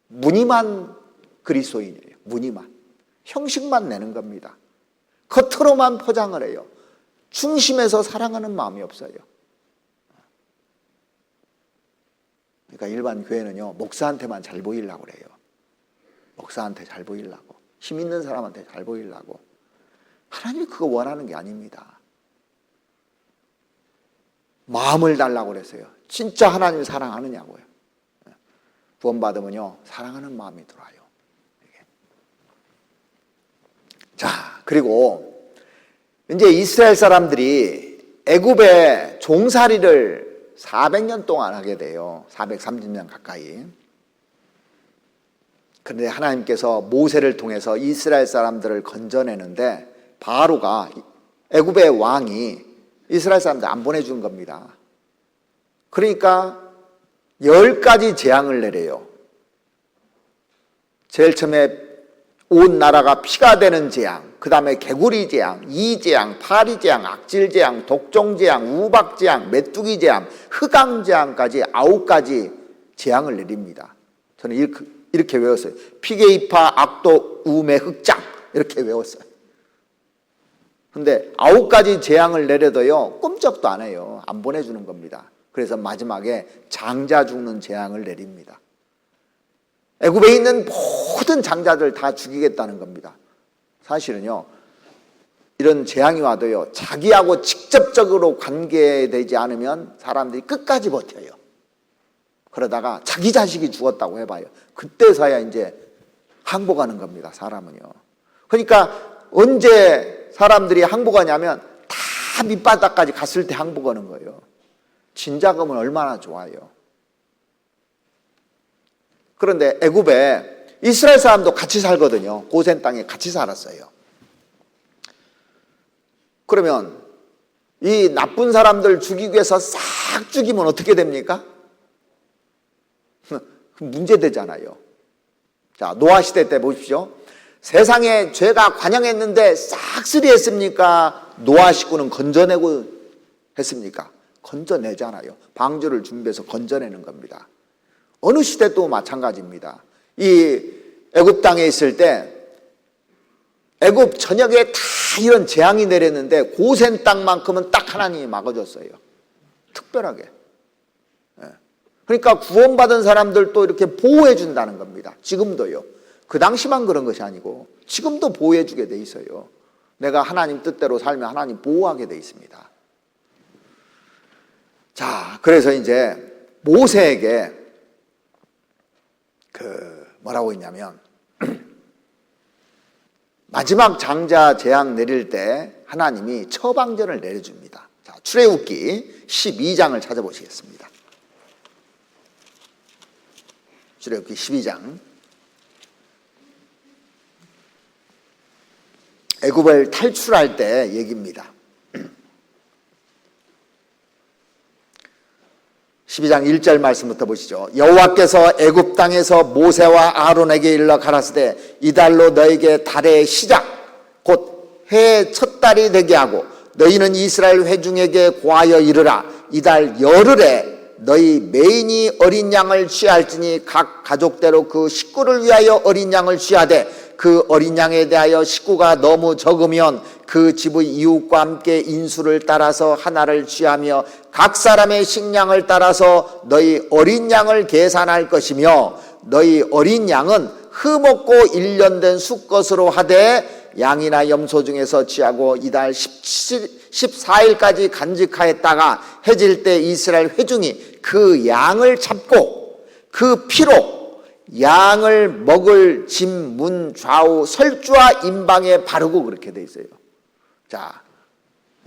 무늬만 그리스도인이에요. 무늬만. 형식만 내는 겁니다. 겉으로만 포장을 해요. 중심에서 사랑하는 마음이 없어요. 그러니까 일반 교회는요, 목사한테만 잘 보이려고 그래요. 목사한테 잘 보이려고, 힘 있는 사람한테 잘 보이려고. 하나님이 그거 원하는 게 아닙니다. 마음을 달라고 그랬어요. 진짜 하나님을 사랑하느냐고요. 구원받으면요, 사랑하는 마음이 들어와요. 자, 그리고 이제 이스라엘 사람들이 애굽의 종살이를 400년 동안 하게 돼요. 430년 가까이. 그런데 하나님께서 모세를 통해서 이스라엘 사람들을 건져내는데, 바로가, 애굽의 왕이 이스라엘 사람들 안 보내준 겁니다. 그러니까 10가지 재앙을 내려요. 제일 처음에 온 나라가 피가 되는 재앙, 그 다음에 개구리 재앙, 이재앙, 파리 재앙, 악질 재앙, 독종 재앙, 우박 재앙, 메뚜기 재앙, 흑암 재앙까지 9가지 재앙을 내립니다. 저는 이렇게 외웠어요. 피게이파, 악독, 우매, 흑장, 이렇게 외웠어요. 근데 9가지 재앙을 내려도요, 꼼짝도 안 해요. 안 보내주는 겁니다. 그래서 마지막에 장자 죽는 재앙을 내립니다. 애굽에 있는 모든 장자들 다 죽이겠다는 겁니다. 사실은요, 이런 재앙이 와도요, 자기하고 직접적으로 관계되지 않으면 사람들이 끝까지 버텨요. 그러다가 자기 자식이 죽었다고 해봐요. 그때서야 이제 항복하는 겁니다, 사람은요. 그러니까 언제 사람들이 항복하냐면 다 밑바닥까지 갔을 때 항복하는 거예요. 진자금은 얼마나 좋아요. 그런데 애굽에 이스라엘 사람도 같이 살거든요. 고센 땅에 같이 살았어요. 그러면 이 나쁜 사람들 죽이기 위해서 싹 죽이면 어떻게 됩니까? 문제되잖아요. 자, 노아 시대 때 보십시오. 세상에 죄가 관영했는데 싹쓸이 했습니까? 노아 식구는 건져내고 했습니까? 건져내잖아요. 방주를 준비해서 건져내는 겁니다. 어느 시대도 마찬가지입니다. 이 애굽 땅에 있을 때 애굽 전역에 다 이런 재앙이 내렸는데 고센 땅만큼은 딱 하나님이 막아줬어요. 특별하게. 그러니까 구원받은 사람들도 이렇게 보호해 준다는 겁니다. 지금도요. 그 당시만 그런 것이 아니고 지금도 보호해 주게 돼 있어요. 내가 하나님 뜻대로 살면 하나님 보호하게 돼 있습니다. 자, 그래서 이제 모세에게 뭐라고 했냐면 마지막 장자 재앙 내릴 때 하나님이 처방전을 내려줍니다. 자, 출애굽기 12장을 찾아보시겠습니다. 출애굽기 12장. 애굽을 탈출할 때 얘기입니다. 12장 1절 말씀부터 보시죠. 여호와께서 애굽 땅에서 모세와 아론에게 일러 가라사대 이달로 너에게 달의 시작 곧 해의 첫 달이 되게 하고 너희는 이스라엘 회중에게 고하여 이르라. 이달 열흘에 너희 매인이 어린 양을 취할지니 각 가족대로 그 식구를 위하여 어린 양을 취하되 그 어린 양에 대하여 식구가 너무 적으면 그 집의 이웃과 함께 인수를 따라서 하나를 취하며 각 사람의 식량을 따라서 너희 어린 양을 계산할 것이며 너희 어린 양은 흠없고 1년 된 수것으로 하되 양이나 염소 중에서 취하고 이달 14일까지 간직하였다가 해질 때 이스라엘 회중이 그 양을 잡고 그 피로 양을 먹을 집 문 좌우 설주와 임방에 바르고 그렇게 돼 있어요. 자,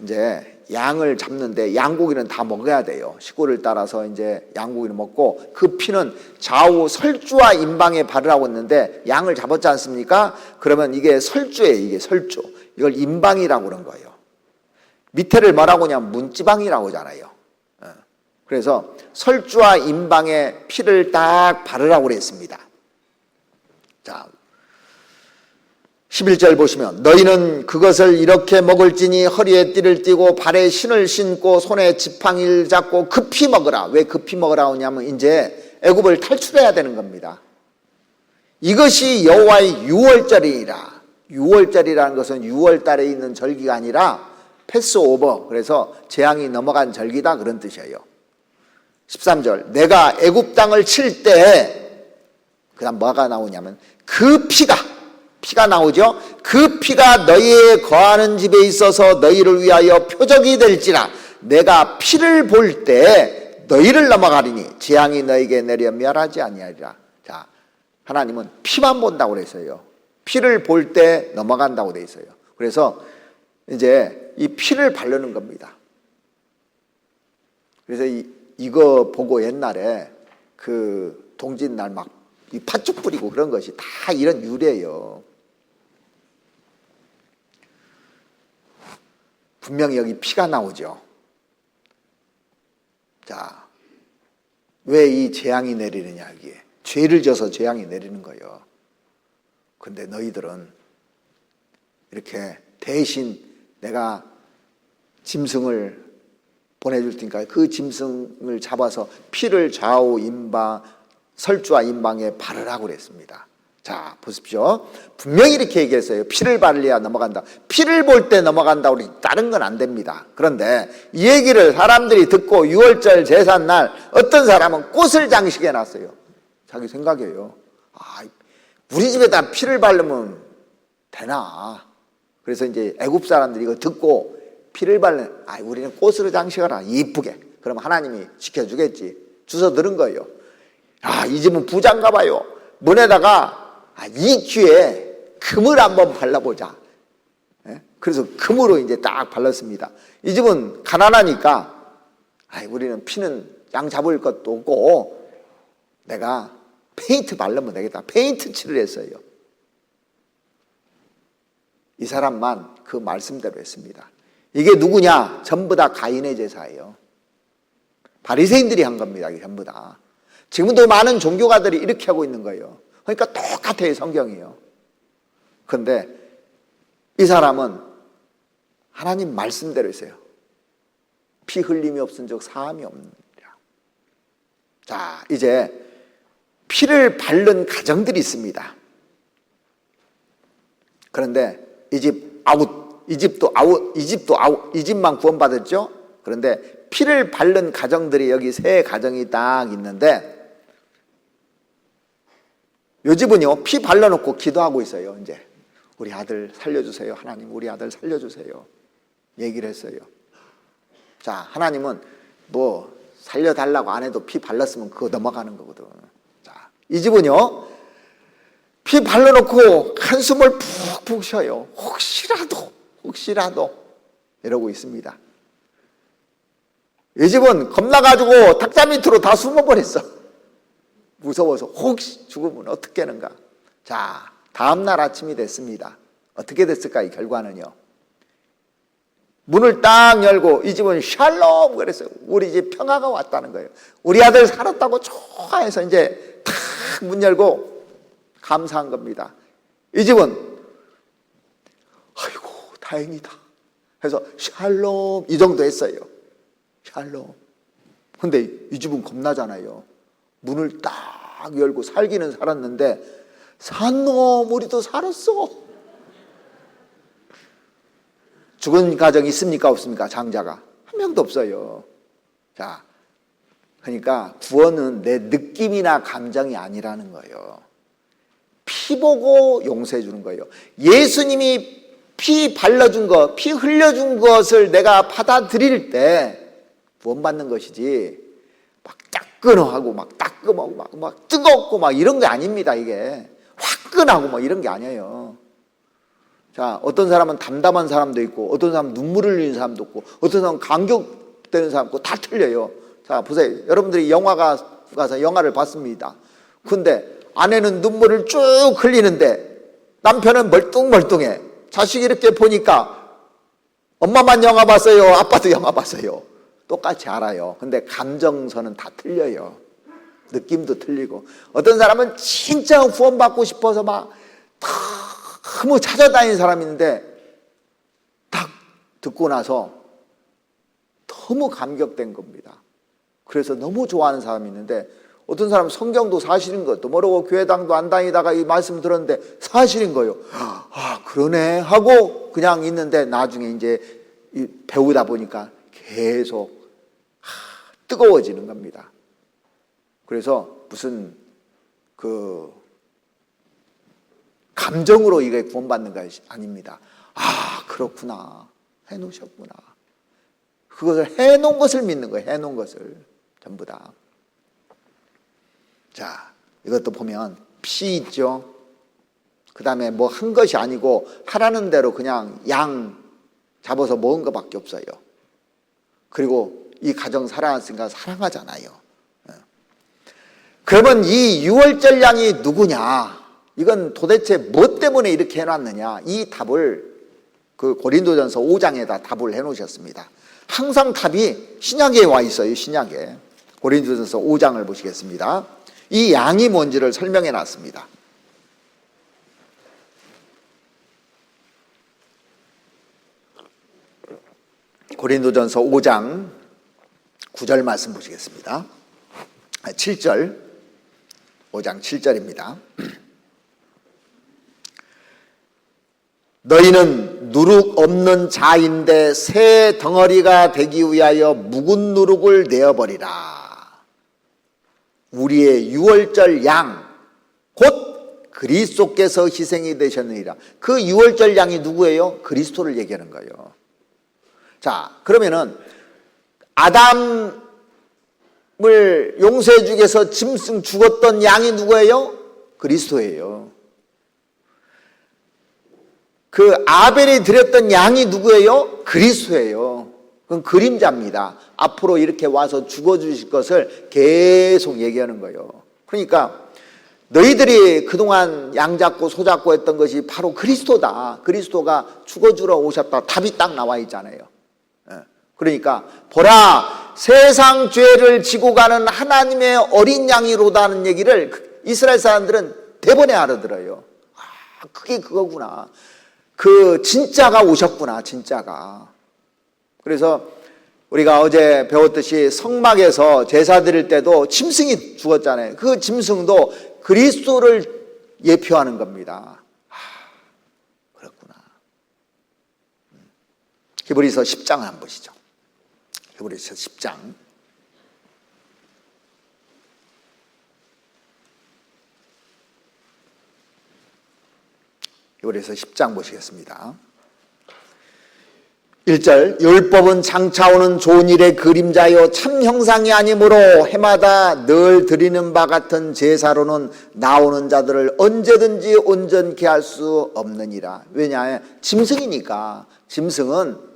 이제 양을 잡는데 양고기는 다 먹어야 돼요. 식구를 따라서 이제 양고기를 먹고 그 피는 좌우 설주와 임방에 바르라고 했는데 양을 잡았지 않습니까? 그러면 이게 설주예요. 이게 설주. 이걸 임방이라고 그런 거예요. 밑에를 뭐라고 하냐면 문지방이라고 하잖아요. 그래서 설주와 임방에 피를 딱 바르라고 그랬습니다. 자, 11절 보시면 너희는 그것을 이렇게 먹을지니 허리에 띠를 띠고 발에 신을 신고 손에 지팡이를 잡고 급히 먹으라. 왜 급히 먹으라 하냐면 이제 애굽을 탈출해야 되는 겁니다. 이것이 여호와의 유월절이라. 유월절이라는 것은 6월 달에 있는 절기가 아니라 패스오버, 그래서 재앙이 넘어간 절기다 그런 뜻이에요. 13절 내가 애굽 땅을 칠 때 그 다음 뭐가 나오냐면 그 피가 나오죠. 그 피가 너희의 거하는 집에 있어서 너희를 위하여 표적이 될지라. 내가 피를 볼 때 너희를 넘어가리니 재앙이 너희에게 내려 멸하지 아니하리라. 자, 하나님은 피만 본다고 그랬어요. 피를 볼 때 넘어간다고 돼 있어요. 그래서 이제 이 피를 바르는 겁니다. 그래서 이거 보고 옛날에 그 동짓날 막 이 팥죽 뿌리고 그런 것이 다 이런 유래예요. 분명히 여기 피가 나오죠. 자, 왜 이 재앙이 내리느냐 이게. 죄를 져서 재앙이 내리는 거예요. 근데 너희들은 이렇게 대신 내가 짐승을 보내줄 테니까 그 짐승을 잡아서 피를 좌우 임방, 설주와 임방에 바르라고 그랬습니다. 자, 보십시오. 분명히 이렇게 얘기했어요. 피를 바르려야 넘어간다. 피를 볼 때 넘어간다고 그러지 다른 건 안 됩니다. 그런데 이 얘기를 사람들이 듣고 6월절 제삿날 어떤 사람은 꽃을 장식해 놨어요. 자기 생각이에요. 아, 우리 집에다 피를 바르면 되나? 그래서 이제 애굽 사람들이 이거 듣고 피를 바르는, 우리는 꽃으로 장식하라. 이쁘게. 그럼 하나님이 지켜주겠지. 주워 들은 거예요. 이 집은 부자인가 봐요. 문에다가 이 귀에 금을 한번 발라보자. 그래서 금으로 이제 딱 발랐습니다. 이 집은 가난하니까 우리는 피는 양 잡을 것도 없고 내가 페인트 바르면 되겠다. 페인트 칠을 했어요. 이 사람만 그 말씀대로 했습니다. 이게 누구냐? 전부 다 가인의 제사예요. 바리새인들이 한 겁니다. 이게 전부 다. 지금도 많은 종교가들이 이렇게 하고 있는 거예요. 그러니까 똑같아요. 성경이요. 그런데 이 사람은 하나님 말씀대로 했어요. 피 흘림이 없은 적 사함이 없느니라. 자, 이제 피를 바른 가정들이 있습니다. 그런데 이 집 아웃, 이 집도 아웃, 이 집도 아웃, 이 집만 구원받았죠? 그런데 피를 바른 가정들이 여기 세 가정이 딱 있는데 요 집은요, 피 발라놓고 기도하고 있어요. 이제 우리 아들 살려주세요. 하나님, 우리 아들 살려주세요. 얘기를 했어요. 자, 하나님은 뭐 살려달라고 안 해도 피 발랐으면 그거 넘어가는 거거든. 자, 이 집은요, 피 발라놓고 한숨을 푹푹 쉬어요. 혹시라도 이러고 있습니다. 이 집은 겁나가지고 탁자 밑으로 다 숨어버렸어. 무서워서 혹시 죽으면 어떻게는가. 자, 다음날 아침이 됐습니다. 어떻게 됐을까? 이 결과는요, 문을 딱 열고 이 집은 샬롬 그랬어요. 우리 집 평화가 왔다는 거예요. 우리 아들 살았다고 좋아해서 이제 탁 문 열고 감사한 겁니다. 이 집은 아이고 다행이다 해서 샬롬 이 정도 했어요. 샬롬. 근데 이 집은 겁나잖아요. 문을 딱 열고 살기는 살았는데 산놈 우리도 살았어. 죽은 가정 있습니까 없습니까? 장자가 한 명도 없어요. 자, 그러니까 구원은 내 느낌이나 감정이 아니라는 거예요. 피 보고 용서해 주는 거예요. 예수님이 피 발라준 것, 피 흘려준 것을 내가 받아들일 때 구원받는 것이지 막 따끈하고 막 따끔하고 막 뜨겁고 막 이런 게 아닙니다. 이게 화끈하고 막 이런 게 아니에요. 자, 어떤 사람은 담담한 사람도 있고 어떤 사람은 눈물을 흘리는 사람도 있고 어떤 사람은 감격되는 사람도 있고 다 틀려요. 자, 보세요. 여러분들이 영화가 가서 영화를 봤습니다. 근데 아내는 눈물을 쭉 흘리는데 남편은 멀뚱멀뚱해. 자식이 이렇게 보니까 엄마만 영화 봤어요? 아빠도 영화 봤어요? 똑같이 알아요. 근데 감정선은 다 틀려요. 느낌도 틀리고. 어떤 사람은 진짜 구원받고 싶어서 막 너무 찾아다니는 사람이 있는데 딱 듣고 나서 너무 감격된 겁니다. 그래서 너무 좋아하는 사람이 있는데 어떤 사람은 성경도 사실인 것도 모르고 교회당도 안 다니다가 이 말씀 들었는데 사실인 거예요. 아, 그러네 하고 그냥 있는데 나중에 이제 배우다 보니까 계속 뜨거워지는 겁니다. 그래서 무슨 그 감정으로 이게 구원받는 것이 아닙니다. 아, 그렇구나. 해놓으셨구나. 그것을 해놓은 것을 믿는 거예요. 해놓은 것을 전부 다. 자, 이것도 보면 피 있죠. 그 다음에 뭐 한 것이 아니고 하라는 대로 그냥 양 잡아서 먹은 것밖에 없어요. 그리고 이 가정 살아났으니까 사랑하잖아요. 그러면 이 유월절 양이 누구냐? 이건 도대체 뭐 때문에 이렇게 해놨느냐? 이 답을 그 고린도전서 5장에다 답을 해놓으셨습니다. 항상 답이 신약에 와 있어요. 신약에. 고린도전서 5장을 보시겠습니다. 이 양이 뭔지를 설명해 놨습니다. 고린도전서 5장 9절 말씀 보시겠습니다. 7절 5장 7절입니다. 너희는 누룩 없는 자인데 새 덩어리가 되기 위하여 묵은 누룩을 내어버리라. 우리의 유월절 양 곧 그리스도께서 희생이 되셨느니라. 그 유월절 양이 누구예요? 그리스도를 얘기하는 거예요. 자, 그러면은 아담을 용서해 주기 위해서 짐승 죽었던 양이 누구예요? 그리스도예요. 그 아벨이 드렸던 양이 누구예요? 그리스도예요. 그건 그림자입니다. 앞으로 이렇게 와서 죽어주실 것을 계속 얘기하는 거예요. 그러니까 너희들이 그동안 양 잡고 소 잡고 했던 것이 바로 그리스도다. 그리스도가 죽어주러 오셨다. 답이 딱 나와 있잖아요. 그러니까 보라, 세상 죄를 지고 가는 하나님의 어린 양이로다는 얘기를 이스라엘 사람들은 대번에 알아들어요. 아, 그게 그거구나. 그 진짜가 오셨구나. 진짜가. 그래서 우리가 어제 배웠듯이 성막에서 제사 드릴 때도 짐승이 죽었잖아요. 그 짐승도 그리스도를 예표하는 겁니다. 아, 그렇구나. 히브리서 10장을 한번 보시죠. 히브리서 10장. 히브리서 10장 보시겠습니다. 1절 율법은 장차오는 좋은 일의 그림자요 참 형상이 아니므로 해마다 늘 드리는 바 같은 제사로는 나오는 자들을 언제든지 온전케 할 수 없느니라. 왜냐? 짐승이니까. 짐승은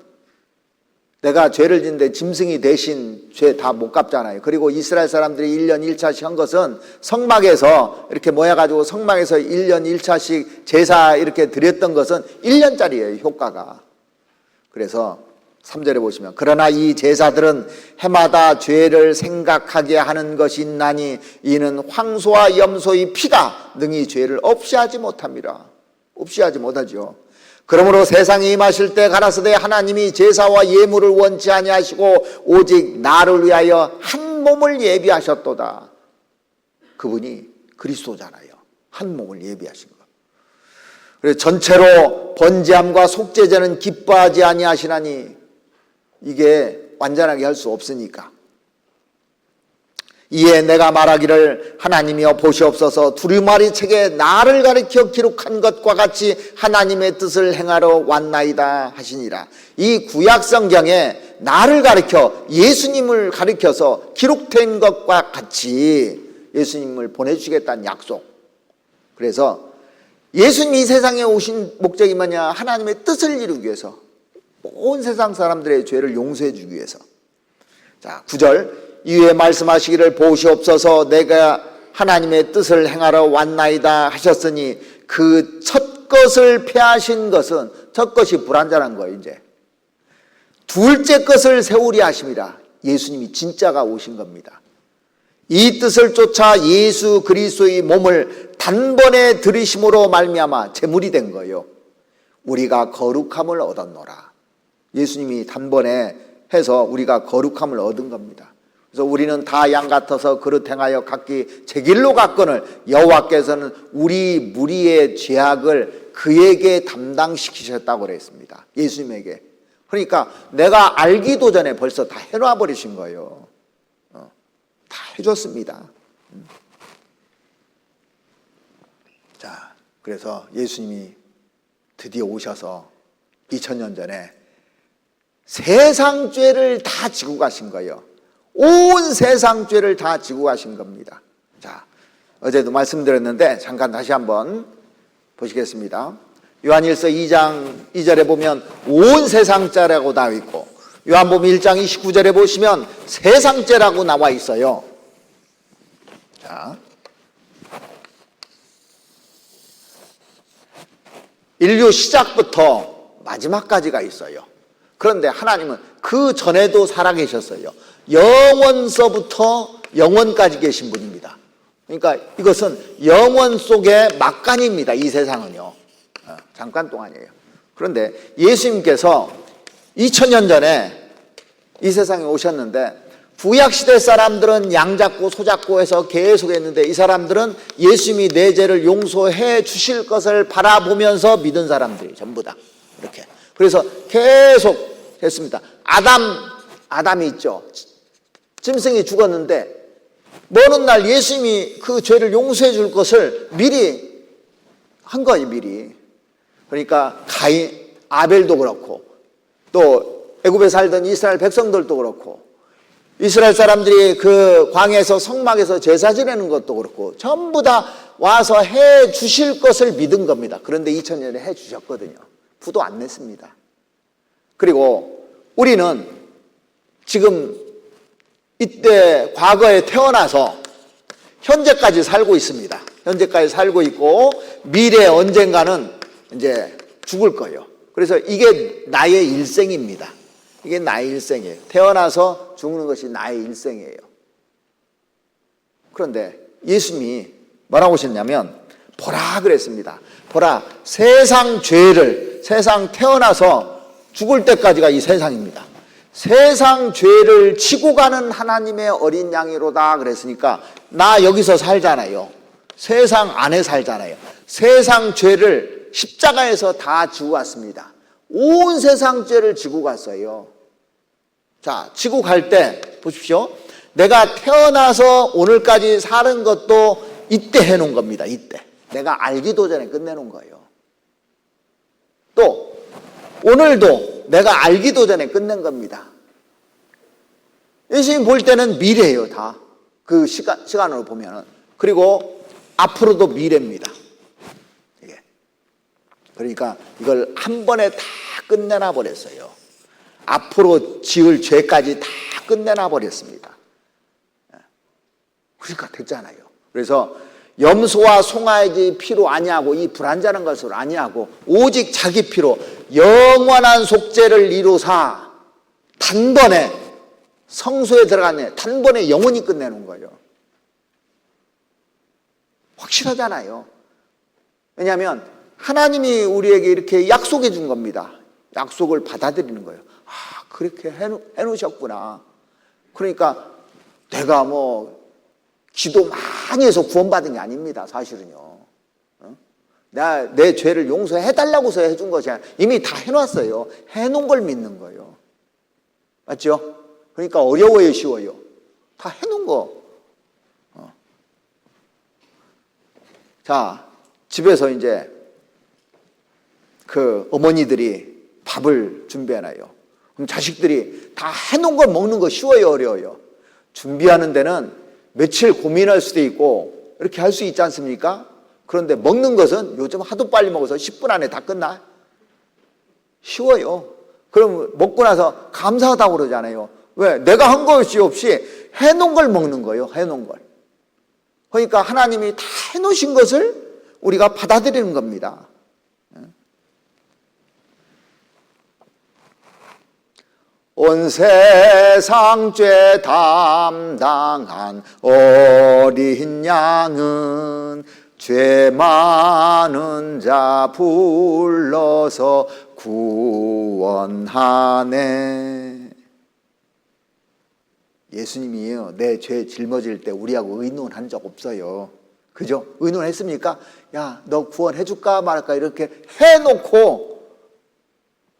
내가 죄를 짓는데 짐승이 대신 죄 다 못 갚잖아요. 그리고 이스라엘 사람들이 1년 1차씩 한 것은 성막에서 이렇게 모여가지고 성막에서 1년 1차씩 제사 이렇게 드렸던 것은 1년짜리예요, 효과가. 그래서 3절에 보시면 그러나 이 제사들은 해마다 죄를 생각하게 하는 것이 있나니 이는 황소와 염소의 피가 능히 죄를 없이 하지 못합니다. 없이 하지 못하죠. 그러므로 세상에 임하실 때 가라사대 하나님이 제사와 예물을 원치 아니하시고 오직 나를 위하여 한 몸을 예비하셨도다. 그분이 그리스도잖아요. 한 몸을 예비하신 것. 그래서 전체로 번제함과 속죄제는 기뻐하지 아니하시나니 이게 완전하게 할 수 없으니까. 이에 내가 말하기를 하나님이여 보시옵소서 두루마리 책에 나를 가리켜 기록한 것과 같이 하나님의 뜻을 행하러 왔나이다 하시니라. 이 구약 성경에 나를 가리켜 예수님을 가리켜서 기록된 것과 같이 예수님을 보내주시겠다는 약속. 그래서 예수님이 이 세상에 오신 목적이 뭐냐? 하나님의 뜻을 이루기 위해서, 온 세상 사람들의 죄를 용서해 주기 위해서. 자, 9절 이후에 말씀하시기를 보시옵소서 내가 하나님의 뜻을 행하러 왔나이다 하셨으니 그 첫 것을 폐하신 것은, 첫 것이 불완전한 거예요. 이제 둘째 것을 세우려 하심이라. 예수님이 진짜가 오신 겁니다. 이 뜻을 쫓아 예수 그리스도의 몸을 단번에 들이심으로 말미암아 제물이 된 거예요. 우리가 거룩함을 얻었노라. 예수님이 단번에 해서 우리가 거룩함을 얻은 겁니다. 그래서 우리는 다 양 같아서 그릇 행하여 각기 제 길로 갔거늘 여호와께서는 우리 무리의 죄악을 그에게 담당시키셨다고 그랬습니다. 예수님에게. 그러니까 내가 알기도 전에 벌써 다 해놔 버리신 거예요. 다 해줬습니다. 자, 그래서 예수님이 드디어 오셔서 2000년 전에 세상 죄를 다 지고 가신 거예요. 온 세상 죄를 다 지고 가신 겁니다. 자, 어제도 말씀드렸는데 잠깐 다시 한번 보시겠습니다. 요한일서 2장 2절에 보면 온 세상 죄라고 나와 있고, 요한복음 1장 29절에 보시면 세상 죄라고 나와 있어요. 자, 인류 시작부터 마지막까지가 있어요. 그런데 하나님은 그 전에도 살아계셨어요. 영원서부터 영원까지 계신 분입니다. 그러니까 이것은 영원 속의 막간입니다. 이 세상은요. 잠깐 동안이에요. 그런데 예수님께서 2000년 전에 이 세상에 오셨는데 구약시대 사람들은 양 잡고 소 잡고 해서 계속 했는데 이 사람들은 예수님이 내 죄를 용서해 주실 것을 바라보면서 믿은 사람들이 전부 다 이렇게. 그래서 계속 했습니다. 아담이 있죠. 짐승이 죽었는데 먼 날 예수님이 그 죄를 용서해 줄 것을 미리 한 거예요. 미리. 그러니까 아벨도 그렇고 또 애굽에 살던 이스라엘 백성들도 그렇고 이스라엘 사람들이 그 광야에서 성막에서 제사 지내는 것도 그렇고 전부 다 와서 해 주실 것을 믿은 겁니다. 그런데 2000년에 해 주셨거든요. 부도 안 냈습니다. 그리고 우리는 지금 이때 과거에 태어나서 현재까지 살고 있습니다. 현재까지 살고 있고 미래 언젠가는 이제 죽을 거예요. 그래서 이게 나의 일생입니다. 이게 나의 일생이에요. 태어나서 죽는 것이 나의 일생이에요. 그런데 예수님이 뭐라고 하셨냐면 보라 그랬습니다. 보라, 세상 죄를, 세상 태어나서 죽을 때까지가 이 세상입니다. 세상 죄를 지고 가는 하나님의 어린 양이로다 그랬으니까 나 여기서 살잖아요. 세상 안에 살잖아요. 세상 죄를 십자가에서 다 지고 갔습니다. 온 세상 죄를 지고 갔어요. 자, 지고 갈 때 보십시오. 내가 태어나서 오늘까지 사는 것도 이때 해놓은 겁니다. 이때. 내가 알기도 전에 끝내놓은 거예요. 또 오늘도 내가 알기도 전에 끝낸 겁니다. 예수님 볼 때는 미래예요. 다. 그 시간으로 보면은. 그리고 앞으로도 미래입니다. 이게. 그러니까 이걸 한 번에 다 끝내놔 버렸어요. 앞으로 지을 죄까지 다 끝내놔 버렸습니다. 그러니까 됐잖아요. 그래서 염소와 송아지 피로 아니하고 이 불완전한 것으로 아니하고 오직 자기 피로 영원한 속죄를 이루사 단번에 성소에 들어가네 단번에 영원히 끝내는 거예요. 확실하잖아요. 왜냐하면 하나님이 우리에게 이렇게 약속해 준 겁니다. 약속을 받아들이는 거예요. 아, 그렇게 해놓으셨구나. 그러니까 내가 뭐 기도 많이 해서 구원받은 게 아닙니다. 사실은요. 내 죄를 용서해달라고서 해준 것이 아니라 이미 다 해놨어요. 해놓은 걸 믿는 거예요. 맞죠? 그러니까 어려워요, 쉬워요? 다 해놓은 거. 자, 집에서 이제 그 어머니들이 밥을 준비해놔요. 그럼 자식들이 다 해놓은 걸 먹는 거 쉬워요, 어려워요? 준비하는 데는 며칠 고민할 수도 있고 이렇게 할 수 있지 않습니까? 그런데 먹는 것은 요즘 하도 빨리 먹어서 10분 안에 다 끝나. 쉬워요. 그럼 먹고 나서 감사하다고 그러잖아요. 왜? 내가 한 것이 없이 해놓은 걸 먹는 거예요. 해놓은 걸. 그러니까 하나님이 다 해놓으신 것을 우리가 받아들이는 겁니다. 온 세상 죄 담당한 어린 양은 죄 많은 자 불러서 구원하네. 예수님이요, 내 죄 짊어질 때 우리하고 의논한 적 없어요. 그죠? 의논했습니까? 야, 너 구원해줄까 말할까 이렇게 해놓고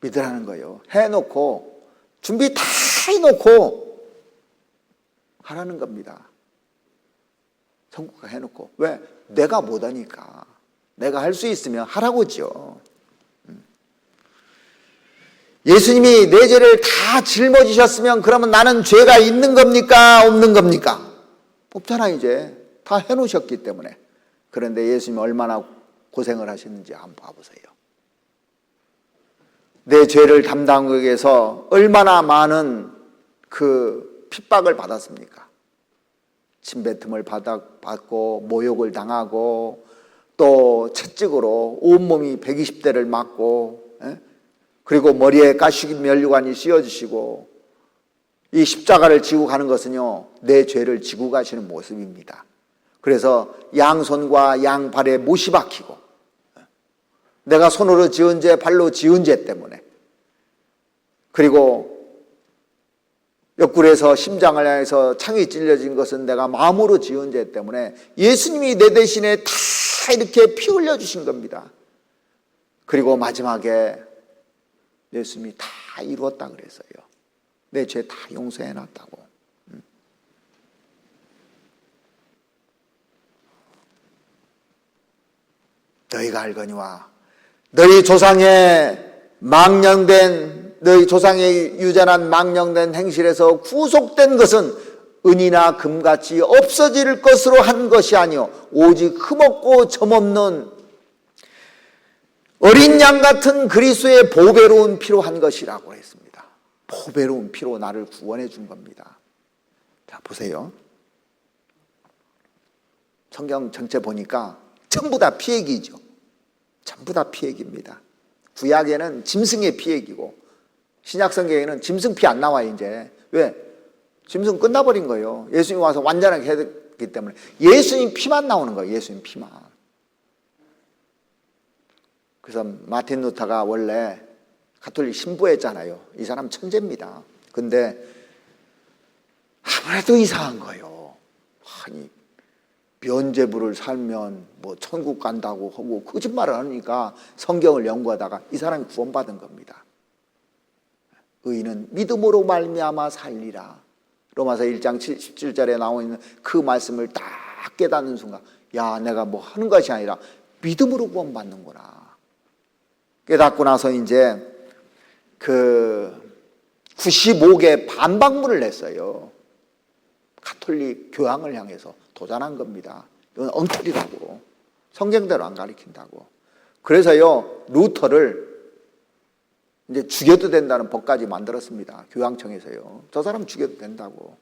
믿으라는 거예요. 해놓고 준비 다 해놓고 하라는 겁니다. 성국가 해놓고. 왜? 내가 못하니까. 내가 할 수 있으면 하라고죠. 예수님이 내 죄를 다 짊어지셨으면 그러면 나는 죄가 있는 겁니까? 없는 겁니까? 없잖아 이제. 다 해놓으셨기 때문에. 그런데 예수님이 얼마나 고생을 하셨는지 한번 봐보세요. 내 죄를 담당하기 위해서 얼마나 많은 그 핍박을 받았습니까? 침뱉음을 받고 모욕을 당하고 또 채찍으로 온몸이 120대를 맞고 그리고 머리에 가시기 면류관이 씌워주시고 이 십자가를 지고 가는 것은요 내 죄를 지고 가시는 모습입니다. 그래서 양손과 양발에 못이 박히고 내가 손으로 지은 죄, 발로 지은 죄 때문에 그리고 옆구리에서 심장을 향해서 창이 찔려진 것은 내가 마음으로 지은 죄 때문에 예수님이 내 대신에 다 이렇게 피 흘려주신 겁니다. 그리고 마지막에 예수님이 다 이루었다 그랬어요. 내 죄 다 용서해놨다고. 너희가 알거니와 너희 조상의 너희 조상의 유전한 망령된 행실에서 구속된 것은 은이나 금같이 없어질 것으로 한 것이 아니요 오직 흠없고 점없는 어린 양 같은 그리스도의 보배로운 피로 한 것이라고 했습니다. 보배로운 피로 나를 구원해 준 겁니다. 자, 보세요. 성경 전체 보니까 전부 다 피얘기죠. 전부 다 피얘기입니다. 구약에는 짐승의 피얘기고 신약 성경에는 짐승 피 안 나와요 이제. 왜? 짐승 끝나버린 거예요. 예수님 와서 완전하게 했기 때문에 예수님 피만 나오는 거예요. 예수님 피만. 그래서 마틴 루터가 원래 가톨릭 신부했잖아요. 이 사람 천재입니다. 근데 아무래도 이상한 거예요. 아니 변제부를 살면 뭐 천국 간다고 하고 거짓말을 하니까 성경을 연구하다가 이 사람이 구원받은 겁니다. 의인은 믿음으로 말미암아 살리라. 로마서 1장 17절에 나와 있는 그 말씀을 딱 깨닫는 순간 야 내가 뭐 하는 것이 아니라 믿음으로 구원받는구나. 깨닫고 나서 이제 그 95개 반박문을 냈어요. 가톨릭 교황을 향해서 도전한 겁니다. 이건 엉터리라고. 성경대로 안 가르친다고. 그래서요 루터를 이제 죽여도 된다는 법까지 만들었습니다. 교황청에서요. 저 사람 죽여도 된다고.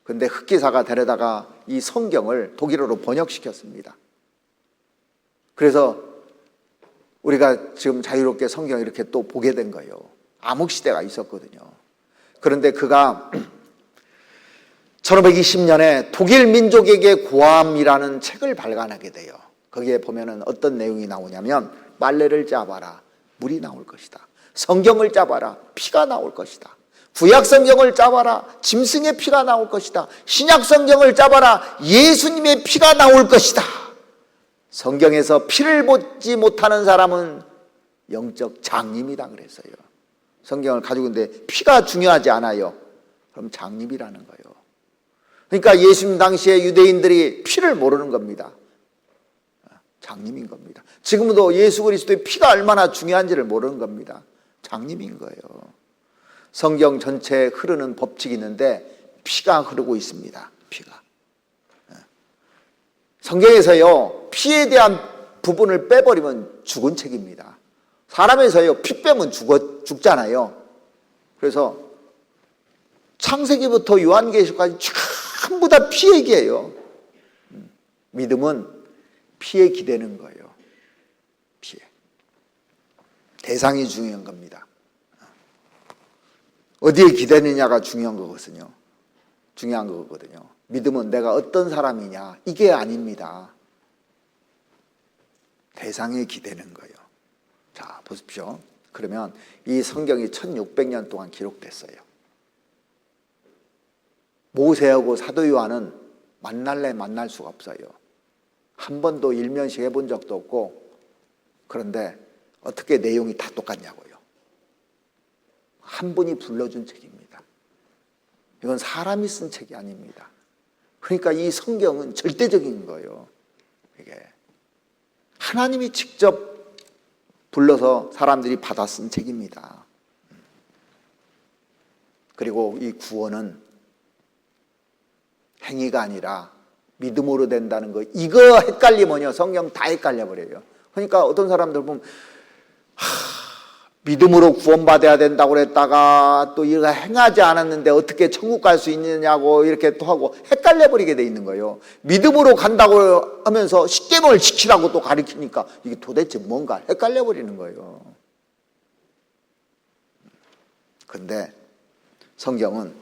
근데 흑기사가 데려다가 이 성경을 독일어로 번역시켰습니다. 그래서 우리가 지금 자유롭게 성경을 이렇게 또 보게 된 거예요. 암흑시대가 있었거든요. 그런데 그가 1520년에 독일 민족에게 고함이라는 책을 발간하게 돼요. 거기에 보면은 어떤 내용이 나오냐면, 빨래를 짜봐라, 물이 나올 것이다. 성경을 짜봐라, 피가 나올 것이다. 구약 성경을 짜봐라, 짐승의 피가 나올 것이다. 신약 성경을 짜봐라, 예수님의 피가 나올 것이다. 성경에서 피를 보지 못하는 사람은 영적 장님이다 그랬어요. 성경을 가지고 있는데 피가 중요하지 않아요. 그럼 장님이라는 거예요. 그러니까 예수님 당시에 유대인들이 피를 모르는 겁니다. 장님인 겁니다. 지금도 예수 그리스도의 피가 얼마나 중요한지를 모르는 겁니다. 장님인 거예요. 성경 전체에 흐르는 법칙이 있는데 피가 흐르고 있습니다. 피가. 성경에서요, 피에 대한 부분을 빼버리면 죽은 책입니다. 사람에서요, 피 빼면 죽잖아요. 그래서 창세기부터 요한계시까지 전부 다 피 얘기예요. 믿음은 피에 기대는 거예요. 피에. 대상이 중요한 겁니다. 어디에 기대느냐가 중요한 거거든요. 중요한 거거든요. 믿음은 내가 어떤 사람이냐, 이게 아닙니다. 대상에 기대는 거예요. 자, 보십시오. 그러면 이 성경이 1600년 동안 기록됐어요. 모세하고 사도 요한은 만날래 만날 수가 없어요. 한 번도 일면식 해본 적도 없고, 그런데 어떻게 내용이 다 똑같냐고요. 한 분이 불러준 책입니다. 이건 사람이 쓴 책이 아닙니다. 그러니까 이 성경은 절대적인 거예요. 이게 하나님이 직접 불러서 사람들이 받아 쓴 책입니다. 그리고 이 구원은 행위가 아니라 믿음으로 된다는 거, 이거 헷갈리면요, 성경 다 헷갈려 버려요. 그러니까 어떤 사람들 보면 믿음으로 구원받아야 된다고 그랬다가 또 이거 행하지 않았는데 어떻게 천국 갈 수 있느냐고 이렇게 또 하고 헷갈려 버리게 돼 있는 거예요. 믿음으로 간다고 하면서 십계명을 지키라고 또 가르치니까 이게 도대체 뭔가 헷갈려 버리는 거예요. 근데 성경은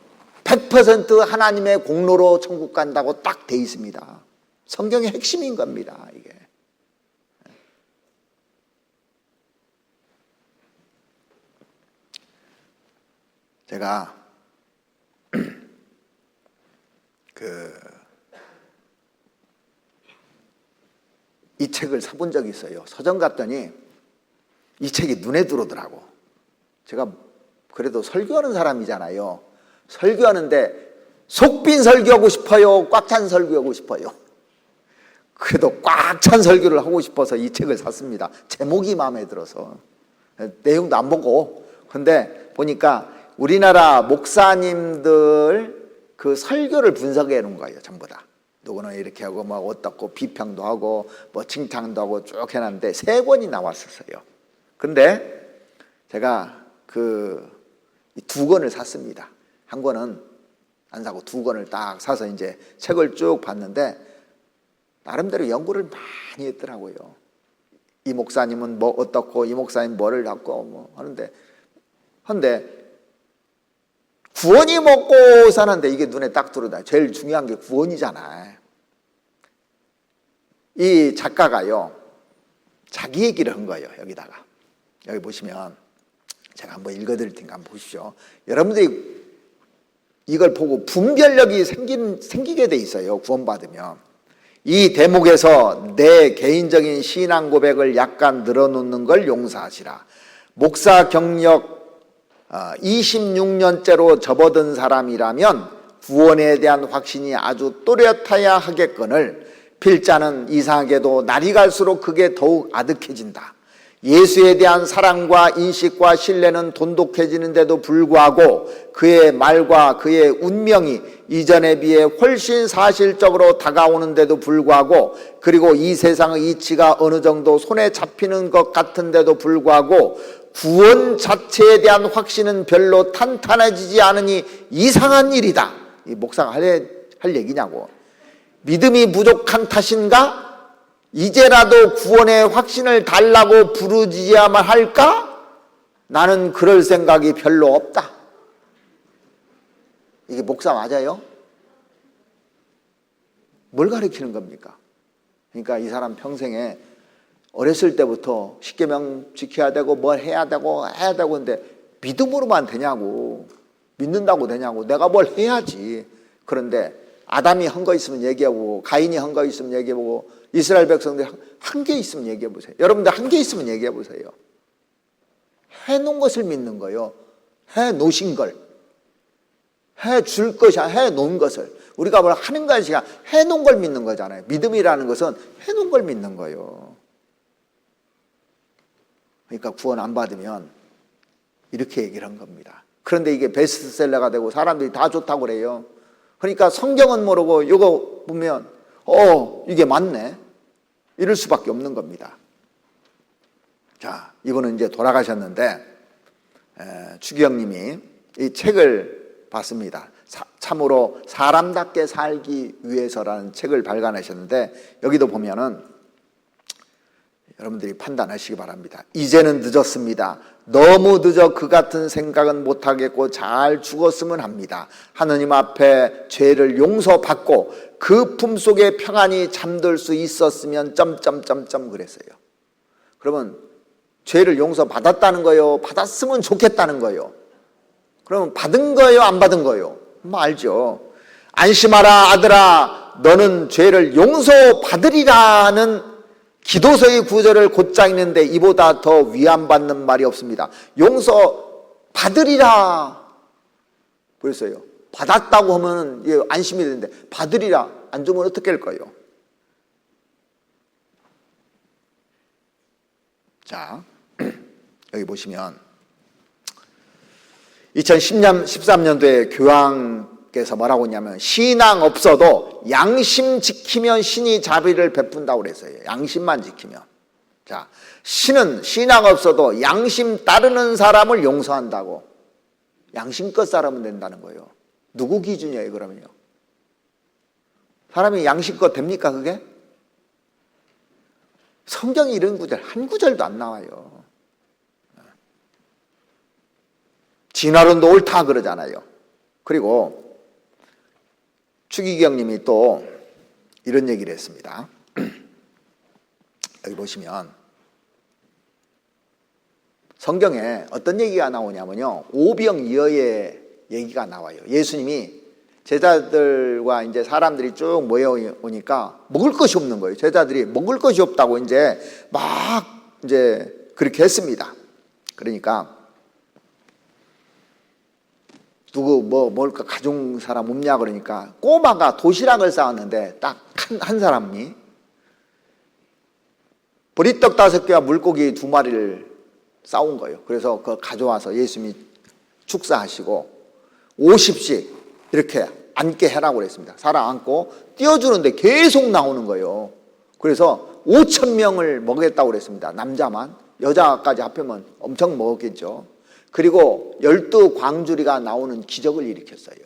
100% 하나님의 공로로 천국 간다고 딱 돼 있습니다. 성경의 핵심인 겁니다, 이게. 제가 이 책을 사본 적이 있어요. 서점 갔더니 이 책이 눈에 들어오더라고. 제가 그래도 설교하는 사람이잖아요. 설교하는데 속빈 설교하고 싶어요? 꽉 찬 설교하고 싶어요? 그래도 꽉 찬 설교를 하고 싶어서 이 책을 샀습니다. 제목이 마음에 들어서. 내용도 안 보고. 근데 보니까 우리나라 목사님들 그 설교를 분석해 놓은 거예요. 전부 다. 누구는 이렇게 하고 뭐 어떻고 비평도 하고 뭐 칭찬도 하고 쭉 해놨는데 3권이 나왔었어요. 근데 제가 이 2권을 샀습니다. 한 권은 안 사고 2권을 딱 사서 이제 책을 쭉 봤는데 나름대로 연구를 많이 했더라고요. 이 목사님은 뭐 어떻고 이 목사님 뭐를 갖고 뭐 하는데 구원이 먹고 사는데 이게 눈에 딱 들어오다. 제일 중요한 게 구원이잖아요. 이 작가가요, 자기 얘기를 한 거예요. 여기다가 여기 보시면 제가 한번 읽어드릴 테니까 한번 보십시오. 여러분들이 이걸 보고 분별력이 생기게 돼 있어요. 구원받으면. 이 대목에서 내 개인적인 신앙 고백을 약간 늘어놓는 걸 용서하시라. 목사 경력 26년째로 접어든 사람이라면 구원에 대한 확신이 아주 또렷해야 하겠거늘 필자는 이상하게도 날이 갈수록 그게 더욱 아득해진다. 예수에 대한 사랑과 인식과 신뢰는 돈독해지는데도 불구하고 그의 말과 그의 운명이 이전에 비해 훨씬 사실적으로 다가오는데도 불구하고, 그리고 이 세상의 이치가 어느 정도 손에 잡히는 것 같은데도 불구하고 구원 자체에 대한 확신은 별로 탄탄해지지 않으니 이상한 일이다. 이 목사가 할 얘기냐고. 믿음이 부족한 탓인가? 이제라도 구원의 확신을 달라고 부르짖어야만 할까? 나는 그럴 생각이 별로 없다. 이게 목사 맞아요? 뭘 가르치는 겁니까? 그러니까 이 사람 평생에 어렸을 때부터 십계명 지켜야 되고 뭘 해야 되고 근데 믿음으로만 되냐고. 믿는다고 되냐고. 내가 뭘 해야지. 그런데 아담이 한 거 있으면 얘기해보고, 가인이 한 거 있으면 얘기해보고, 이스라엘 백성들이 한 개 있으면 얘기해보세요. 여러분들 한 개 있으면 얘기해보세요. 해놓은 것을 믿는 거예요. 해놓으신 걸. 해줄 것이 아니라 해놓은 것을. 우리가 뭘 하는 것이 아니라 해놓은 걸 믿는 거잖아요. 믿음이라는 것은 해놓은 걸 믿는 거예요. 그러니까 구원 안 받으면 이렇게 얘기를 한 겁니다. 그런데 이게 베스트셀러가 되고 사람들이 다 좋다고 그래요. 그러니까 성경은 모르고 이거 보면 이게 맞네. 이럴 수밖에 없는 겁니다. 자, 이분은 이제 돌아가셨는데 추기영님이 이 책을 봤습니다. 참으로 사람답게 살기 위해서라는 책을 발간하셨는데 여기도 보면은 여러분들이 판단하시기 바랍니다. 이제는 늦었습니다. 너무 늦어 그 같은 생각은 못하겠고 잘 죽었으면 합니다. 하느님 앞에 죄를 용서받고 그 품속에 평안히 잠들 수 있었으면 그랬어요. 그러면 죄를 용서받았다는 거예요? 받았으면 좋겠다는 거예요? 그러면 받은 거예요? 안 받은 거예요? 알죠. 안심하라 아들아 너는 죄를 용서받으리라는 기도서의 구절을 곧장 읽는데 이보다 더 위안받는 말이 없습니다. 용서받으리라 그랬어요. 받았다고 하면 안심이 되는데 받으리라 안 주면 어떻게 할 거예요? 자, 여기 보시면 2010년, 13년도에 교황께서 뭐라고 했냐면 신앙 없어도 양심 지키면 신이 자비를 베푼다고 그랬어요. 양심만 지키면. 자, 신은 신앙 없어도 양심 따르는 사람을 용서한다고. 양심껏 살아면 된다는 거예요. 누구 기준이에요 그러면요? 사람이 양심껏 됩니까 그게? 성경에 이런 구절 한 구절도 안 나와요. 진화론도 옳다 그러잖아요. 그리고 추기경님이 또 이런 얘기를 했습니다. 여기 보시면 성경에 어떤 얘기가 나오냐면요, 오병이어의 얘기가 나와요. 예수님이 제자들과 이제 사람들이 쭉 모여오니까 먹을 것이 없는 거예요. 제자들이 먹을 것이 없다고 이제 막 이제 그렇게 했습니다. 그러니까 누구 먹을까 가져온 사람 없냐 그러니까 꼬마가 도시락을 싸왔는데 딱 한 사람이 보리떡 5개와 물고기 2마리를 싸온 거예요. 그래서 그걸 가져와서 예수님이 축사하시고 50씩 이렇게 앉게 해라고 그랬습니다. 사람 앉고 띄워주는데 계속 나오는 거예요. 그래서 5,000명을 먹겠다고 그랬습니다. 남자만. 여자까지 합하면 엄청 먹었겠죠. 그리고 12광주리가 나오는 기적을 일으켰어요.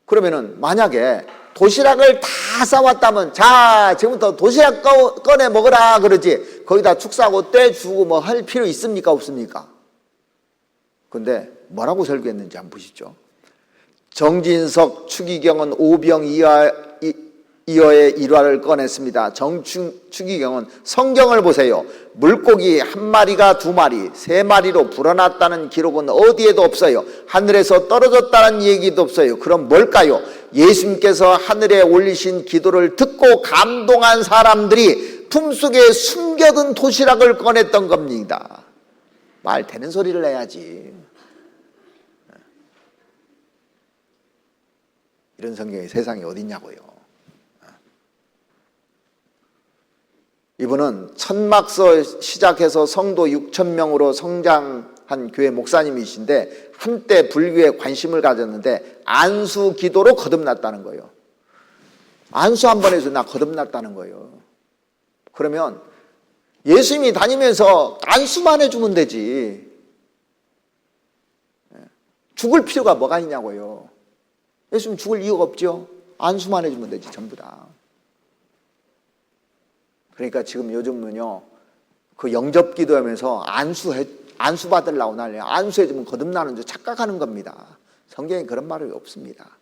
그러면은 만약에 도시락을 다 싸왔다면 자 지금부터 도시락 꺼내 먹으라 그러지 거기다 축사하고 떼주고 뭐 할 필요 있습니까 없습니까? 근데 뭐라고 설교했는지 한번 보시죠. 정진석, 추기경은 오병이어의 일화를 꺼냈습니다. 추기경은 성경을 보세요. 물고기 1마리가 2마리, 3마리로 불어났다는 기록은 어디에도 없어요. 하늘에서 떨어졌다는 얘기도 없어요. 그럼 뭘까요? 예수님께서 하늘에 올리신 기도를 듣고 감동한 사람들이 품속에 숨겨둔 도시락을 꺼냈던 겁니다. 말 되는 소리를 해야지. 이런 성경이 세상에 어딨냐고요. 이분은 천막서 시작해서 성도 6,000명으로 성장한 교회 목사님이신데 한때 불교에 관심을 가졌는데 안수 기도로 거듭났다는 거예요. 안수 한 번 해서 나 거듭났다는 거예요. 그러면 예수님이 다니면서 안수만 해주면 되지. 죽을 필요가 뭐가 있냐고요. 예수님 죽을 이유가 없죠. 안수만 해주면 되지, 전부 다. 그러니까 지금 요즘은요, 그 영접 기도하면서 안수 받으려고 난리야. 안수해주면 거듭나는 줄 착각하는 겁니다. 성경에 그런 말이 없습니다.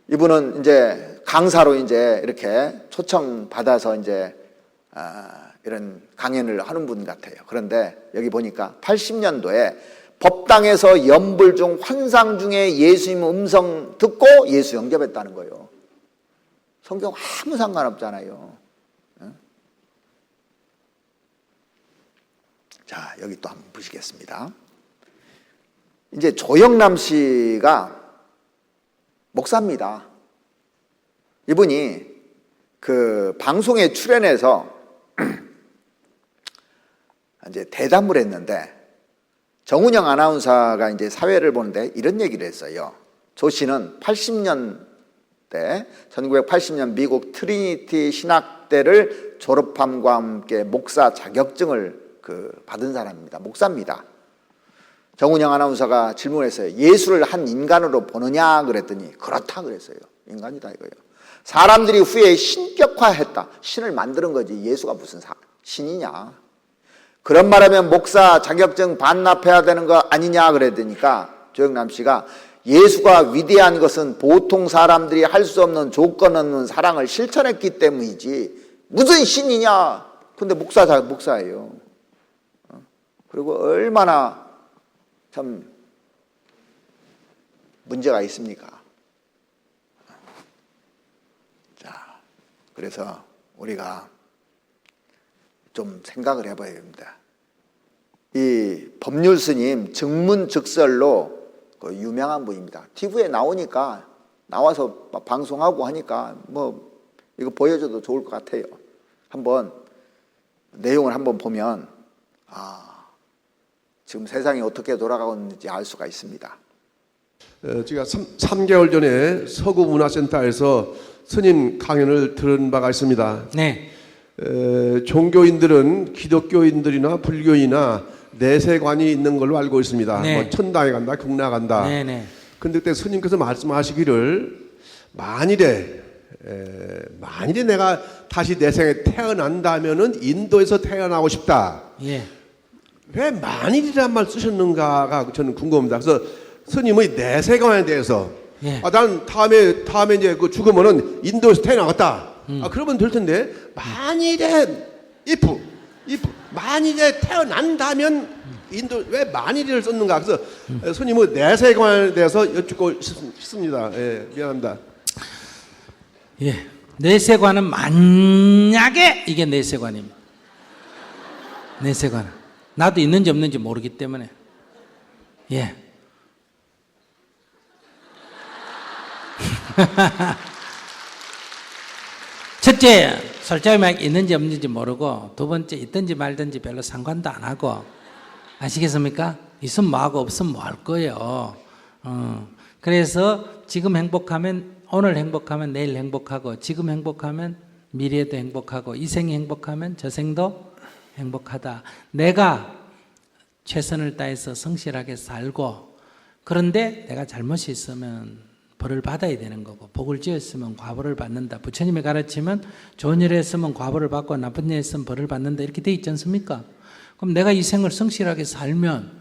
이분은 이제 강사로 이제 이렇게 초청 받아서 이제 이런 강연을 하는 분 같아요. 그런데 여기 보니까 80년도에 법당에서 연불 중 환상 중에 예수님 음성 듣고 예수 영접했다는 거예요. 성경 아무 상관없잖아요. 자, 여기 또 한번 보시겠습니다. 이제 조영남 씨가 목사입니다. 이분이 그 방송에 출연해서 이제 대담을 했는데 정운영 아나운서가 이제 사회를 보는데 이런 얘기를 했어요. 조 씨는 80년대 1980년 미국 트리니티 신학대를 졸업함과 함께 목사 자격증을 받은 사람입니다. 목사입니다. 정운영 아나운서가 질문했어요. 예수를 한 인간으로 보느냐 그랬더니 그렇다 그랬어요. 인간이다 이거예요. 사람들이 후에 신격화했다. 신을 만드는 거지 예수가 무슨 신이냐. 그런 말하면 목사 자격증 반납해야 되는 거 아니냐 그랬더니까 조영남 씨가 예수가 위대한 것은 보통 사람들이 할 수 없는 조건 없는 사랑을 실천했기 때문이지 무슨 신이냐. 근데 목사예요. 그리고 얼마나 참 문제가 있습니까? 자, 그래서 우리가 좀 생각을 해봐야 됩니다. 이 법률 스님 증문즉설로 그 유명한 분입니다. TV에 나와서 방송하고 하니까 뭐 이거 보여줘도 좋을 것 같아요. 한번 내용을 한번 보면 지금 세상이 어떻게 돌아가고 있는지 알 수가 있습니다. 제가 3개월 전에 서구문화센터에서 스님 강연을 들은 바가 있습니다. 네. 종교인들은 기독교인들이나 불교이나 내세관이 있는 걸로 알고 있습니다. 네. 뭐 천당에 간다, 극락 간다. 네네. 근데 그때 스님께서 말씀하시기를 만일에 내가 다시 내 생에 태어난다면은 인도에서 태어나고 싶다. 예. 왜 만일이란 말 쓰셨는가가 저는 궁금합니다. 그래서 스님의 내세관에 대해서 예. 난 다음에 이제 그 죽으면은 인도에서 태어나겠다. 그러면 될 텐데 만일에 if 만일에 태어난다면 인도 왜 만일을 썼는가? 그래서 스님의 내세관에 대해서 여쭙고 싶습니다. 예, 미안합니다. 예. 내세관은 만약에 이게 내세관입니다. 내세관. 나도 있는지 없는지 모르기 때문에. 예. 첫째, 솔직히 말 있는지 없는지 모르고, 두 번째, 있든지 말든지 별로 상관도 안 하고, 아시겠습니까? 있으면 뭐하고 없으면 뭐 할 거예요. 그래서 지금 행복하면, 오늘 행복하면 내일 행복하고, 지금 행복하면 미래에도 행복하고, 이 생이 행복하면 저 생도 행복하다. 내가 최선을 다해서 성실하게 살고, 그런데 내가 잘못이 있으면 벌을 받아야 되는 거고, 복을 지었으면 과보를 받는다. 부처님의 가르침은 좋은 일을 했으면 과보를 받고 나쁜 일을 했으면 벌을 받는다. 이렇게 돼 있지 않습니까? 그럼 내가 이 생을 성실하게 살면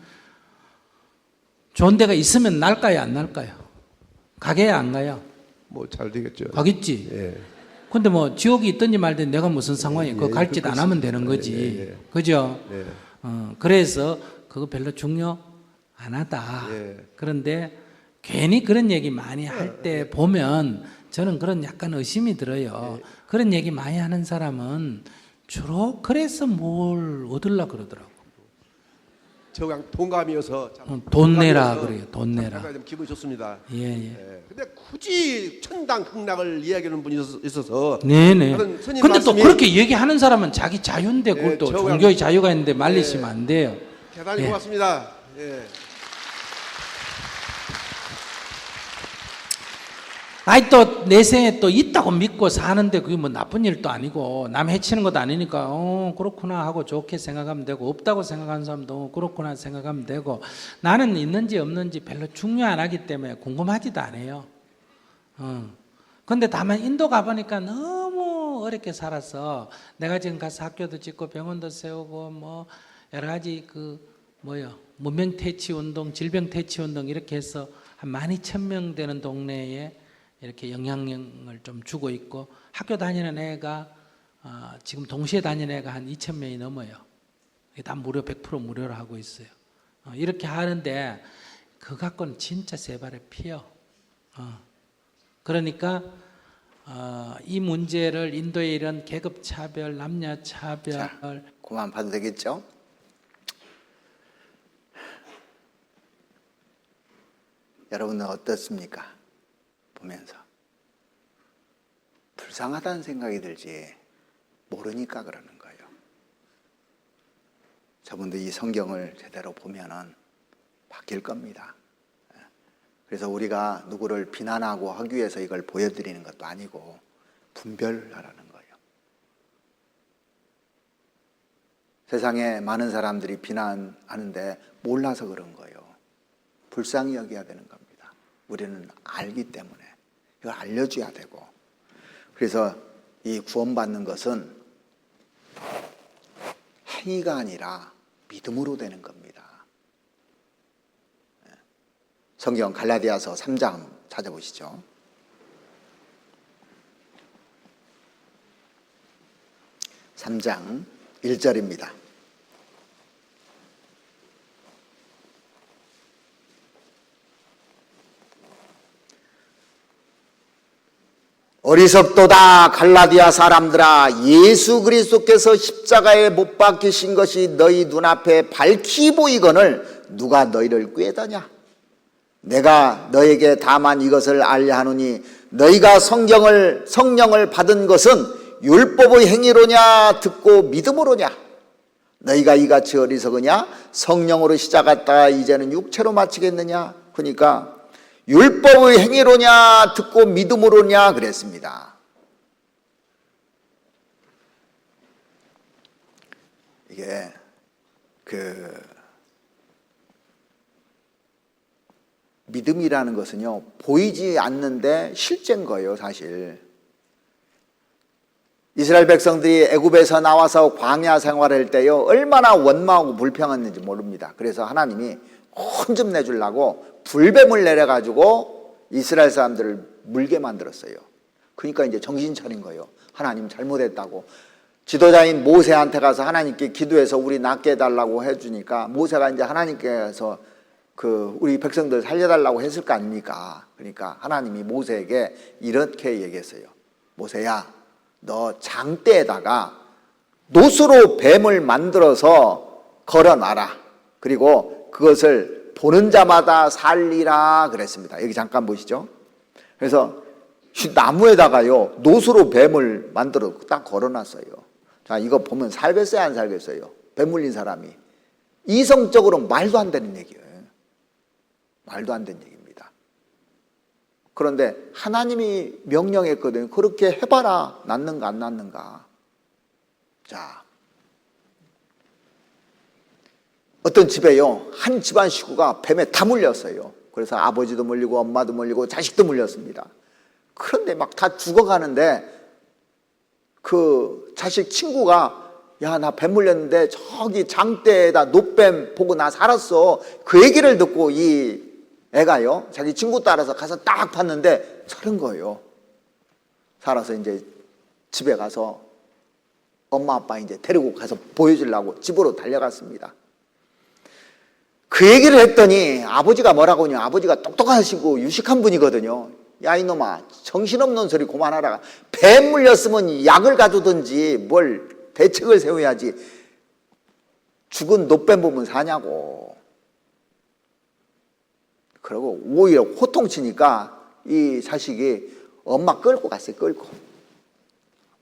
좋은 데가 있으면 날까요, 안 날까요? 가게야, 안 가요? 뭐 잘 되겠죠. 가겠지. 예. 근데 뭐 지옥이 있든지 말든지 내가 무슨 상관이에요. 그거 갈 짓 안 하면 되는 거지. 예. 그죠? 예. 그래서 그거 별로 중요 안 하다. 예. 그런데 괜히 그런 얘기 많이 할 때 보면 저는 그런 약간 의심이 들어요. 그런 얘기 많이 하는 사람은 주로 그래서 뭘 얻으려 그러더라고. 저 그냥 동감이어서 돈 내라 그래요. 돈 내라. 좀 기분이 좋습니다. 예. 예. 근데 굳이 천당 극락을 이야기하는 분이 있어서 네네. 스님 근데 또 말씀이 그렇게 얘기하는 사람은 자기 자유인데 그걸 또 저 그냥- 종교의 자유가 있는데 말리시면 안 돼요. 대단히 예. 아이 또 내생에 또 있다고 믿고 사는데 그게 뭐 나쁜 일도 아니고 남 해치는 것도 아니니까 그렇구나 하고 좋게 생각하면 되고, 없다고 생각하는 사람도 그렇구나 생각하면 되고, 나는 있는지 없는지 별로 중요 안 하기 때문에 궁금하지도 않아요. 근데 다만 인도 가보니까 너무 어렵게 살아서, 내가 지금 가서 학교도 짓고 병원도 세우고 뭐 여러 가지 문명 퇴치 운동, 질병 퇴치 운동 이렇게 해서 한 12,000명 되는 동네에 이렇게 영향력을 좀 주고 있고, 학교 다니는 애가 지금 동시에 다니는 애가 한 2,000명이 넘어요. 이게 다 무료 100% 무료로 하고 있어요. 이렇게 하는데 그 갖고는 진짜 세 발의 피요. 그러니까 이 문제를, 인도의 이런 계급차별, 남녀차별. 자, 그만 봐도 되겠죠? 여러분은 어떻습니까? 보면서 불쌍하다는 생각이 들지 모르니까 그러는 거예요. 저분도 이 성경을 제대로 보면은 바뀔 겁니다. 그래서 우리가 누구를 비난하고 하기 위해서 이걸 보여드리는 것도 아니고 분별하라는 거예요. 세상에 많은 사람들이 비난하는데 몰라서 그런 거예요. 불쌍히 여겨야 되는 겁니다. 우리는 알기 때문에 이걸 알려줘야 되고, 그래서 이 구원받는 것은 행위가 아니라 믿음으로 되는 겁니다. 성경 갈라디아서 3장 찾아보시죠. 3장 1절입니다. 어리석도다 갈라디아 사람들아, 예수 그리스도께서 십자가에 못 박히신 것이 너희 눈앞에 밝히 보이거늘 누가 너희를 꾀더냐? 내가 너에게 다만 이것을 알려 하노니 너희가 성령을 받은 것은 율법의 행위로냐 듣고 믿음으로냐? 너희가 이같이 어리석으냐? 성령으로 시작했다가 이제는 육체로 마치겠느냐? 그러니까 율법의 행위로냐 듣고 믿음으로냐 그랬습니다. 이게 믿음이라는 것은요, 보이지 않는데 실제인 거예요. 사실 이스라엘 백성들이 애굽에서 나와서 광야 생활할 때요, 얼마나 원망하고 불평했는지 모릅니다. 그래서 하나님이 혼 좀 내주려고 불뱀을 내려가지고 이스라엘 사람들을 물게 만들었어요. 그러니까 이제 정신 차린 거예요. 하나님 잘못했다고. 지도자인 모세한테 가서 하나님께 기도해서 우리 낫게 해달라고 해주니까 모세가 이제 하나님께서 우리 백성들 살려달라고 했을 거 아닙니까? 그러니까 하나님이 모세에게 이렇게 얘기했어요. 모세야, 너 장대에다가 노수로 뱀을 만들어서 걸어놔라. 그리고 그것을 보는 자마다 살리라 그랬습니다. 여기 잠깐 보시죠. 그래서 나무에다가요, 노수로 뱀을 만들어 딱 걸어놨어요. 자, 이거 보면 살겠어요, 안 살겠어요? 뱀 물린 사람이. 이성적으로 말도 안 되는 얘기예요. 말도 안 되는 얘기입니다. 그런데 하나님이 명령했거든요. 그렇게 해봐라. 낫는가 안 낫는가. 자, 어떤 집에요, 한 집안 식구가 뱀에 다 물렸어요. 그래서 아버지도 물리고 엄마도 물리고 자식도 물렸습니다. 그런데 막 다 죽어가는데 그 자식 친구가, 야, 나 뱀 물렸는데 저기 장대에다 노뱀 보고 나 살았어. 그 얘기를 듣고 이 애가요, 자기 친구 따라서 가서 딱 봤는데 저런 거예요. 살아서 이제 집에 가서 엄마 아빠 이제 데리고 가서 보여주려고 집으로 달려갔습니다. 그 얘기를 했더니 아버지가 뭐라고 하냐, 아버지가 똑똑하시고 유식한 분이거든요. 야, 이놈아, 정신없는 소리 그만하라. 뱀 물렸으면 약을 가두든지 뭘 대책을 세워야지. 죽은 노뱀 보면 사냐고. 그러고 오히려 호통치니까 이 자식이 엄마 끌고 갔어요. 끌고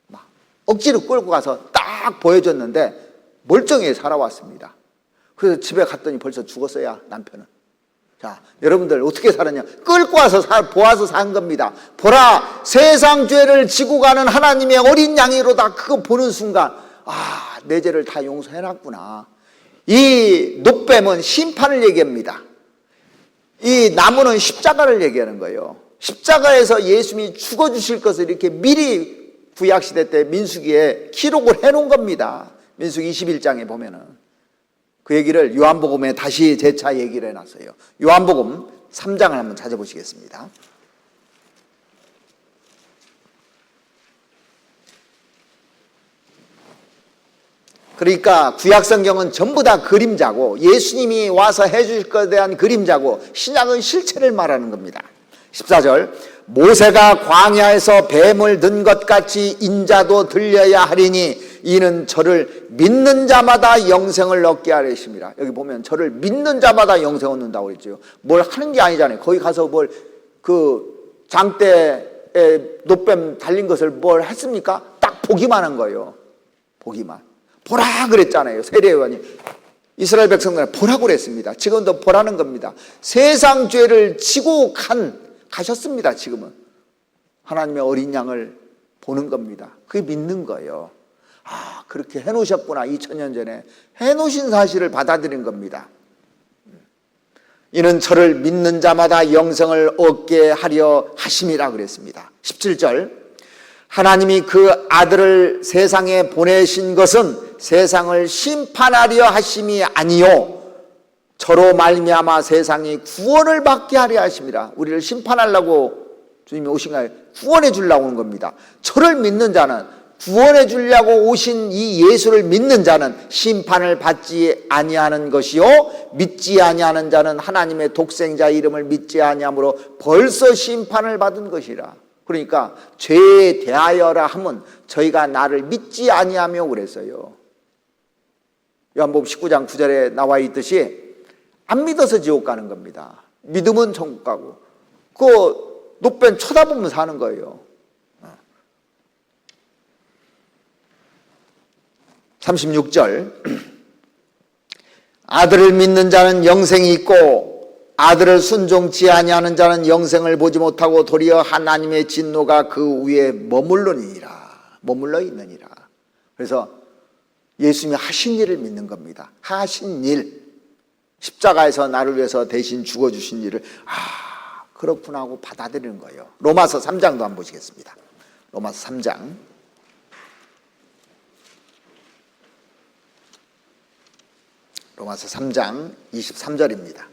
막 억지로 끌고 가서 딱 보여줬는데 멀쩡히 살아왔습니다. 그래서 집에 갔더니 벌써 죽었어요, 남편은. 자, 여러분들 어떻게 살았냐? 끌고 와서 보아서 산 겁니다. 보라, 세상 죄를 지고 가는 하나님의 어린 양이로다. 그거 보는 순간, 아, 내 죄를 다 용서해놨구나. 이 놋뱀은 심판을 얘기합니다. 이 나무는 십자가를 얘기하는 거예요. 십자가에서 예수님이 죽어주실 것을 이렇게 미리 구약시대 때 민수기에 기록을 해놓은 겁니다. 민수기 21장에 보면은. 그 얘기를 요한복음에 다시 재차 얘기를 해놨어요. 요한복음 3장을 한번 찾아보시겠습니다. 그러니까 구약성경은 전부 다 그림자고 예수님이 와서 해주실 것에 대한 그림자고 신약은 실체를 말하는 겁니다. 14절, 모세가 광야에서 뱀을 든 것 같이 인자도 들려야 하리니 이는 저를 믿는 자마다 영생을 얻게 하리심이라. 여기 보면 저를 믿는 자마다 영생 얻는다고 그랬죠. 뭘 하는 게 아니잖아요. 거기 가서 뭘 그 장대에 놋뱀 달린 것을 뭘 했습니까? 딱 보기만 한 거예요. 보기만. 보라 그랬잖아요. 세례요한이 이스라엘 백성들은 보라고 그랬습니다. 지금도 보라는 겁니다. 세상 죄를 지고 가셨습니다. 지금은 하나님의 어린 양을 보는 겁니다. 그게 믿는 거예요. 아, 그렇게 해놓으셨구나. 2000년 전에 해놓으신 사실을 받아들인 겁니다. 이는 저를 믿는 자마다 영생을 얻게 하려 하심이라 그랬습니다. 17절, 하나님이 그 아들을 세상에 보내신 것은 세상을 심판하려 하심이 아니요 저로 말미암아 세상이 구원을 받게 하려 하심이라. 우리를 심판하려고 주님이 오신 게 아니라 구원해 주려고 오는 겁니다. 저를 믿는 자는, 구원해 주려고 오신 이 예수를 믿는 자는 심판을 받지 아니하는 것이요 믿지 아니하는 자는 하나님의 독생자 이름을 믿지 아니함으로 벌써 심판을 받은 것이라. 그러니까 죄에 대하여라 하면 저희가 나를 믿지 아니하며 그랬어요. 요한복음 19장 9절에 나와 있듯이 안 믿어서 지옥 가는 겁니다. 믿으면 천국 가고 그 놋뱀 쳐다보면 사는 거예요. 36절, 아들을 믿는 자는 영생이 있고 아들을 순종치 아니하는 자는 영생을 보지 못하고 도리어 하나님의 진노가 그 위에 머물러 있느니라. 그래서 예수님이 하신 일을 믿는 겁니다. 하신 일, 십자가에서 나를 위해서 대신 죽어주신 일을 아, 그렇구나 하고 받아들이는 거예요. 로마서 3장도 한번 보시겠습니다. 로마서 3장. 로마서 3장 23절입니다.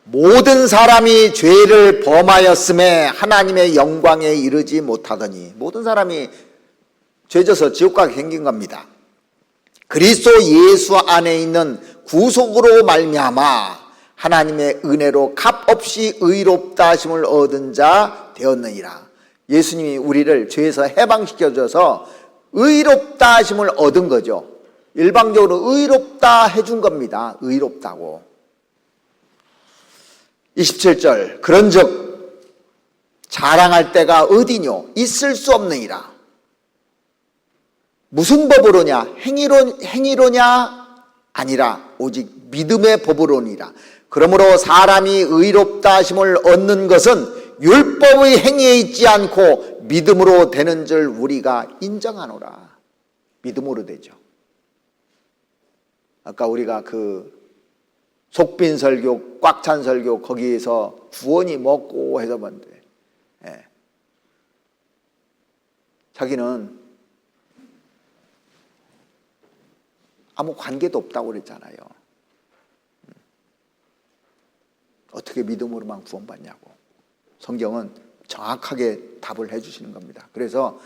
모든 사람이 죄를 범하였음에 하나님의 영광에 이르지 못하더니, 모든 사람이 죄져서 지옥 가게 생긴 겁니다. 그리스도 예수 안에 있는 구속으로 말미암아 하나님의 은혜로 값없이 의롭다 하심을 얻은 자 되었느니라. 예수님이 우리를 죄에서 해방시켜줘서 의롭다 하심을 얻은 거죠. 일방적으로 의롭다 해준 겁니다. 의롭다고. 27절, 그런즉 자랑할 때가 어디뇨? 있을 수 없느니라. 무슨 법으로냐? 행위로냐? 아니라 오직 믿음의 법으로니라. 그러므로 사람이 의롭다 하심을 얻는 것은 율법의 행위에 있지 않고 믿음으로 되는 줄 우리가 인정하노라. 믿음으로 되죠. 아까 우리가 그 속빈 설교, 꽉 찬 설교 거기에서 구원이 먹고 해서 뭔데, 자기는 아무 관계도 없다고 그랬잖아요. 어떻게 믿음으로만 구원받냐고. 성경은 정확하게 답을 해주시는 겁니다. 그래서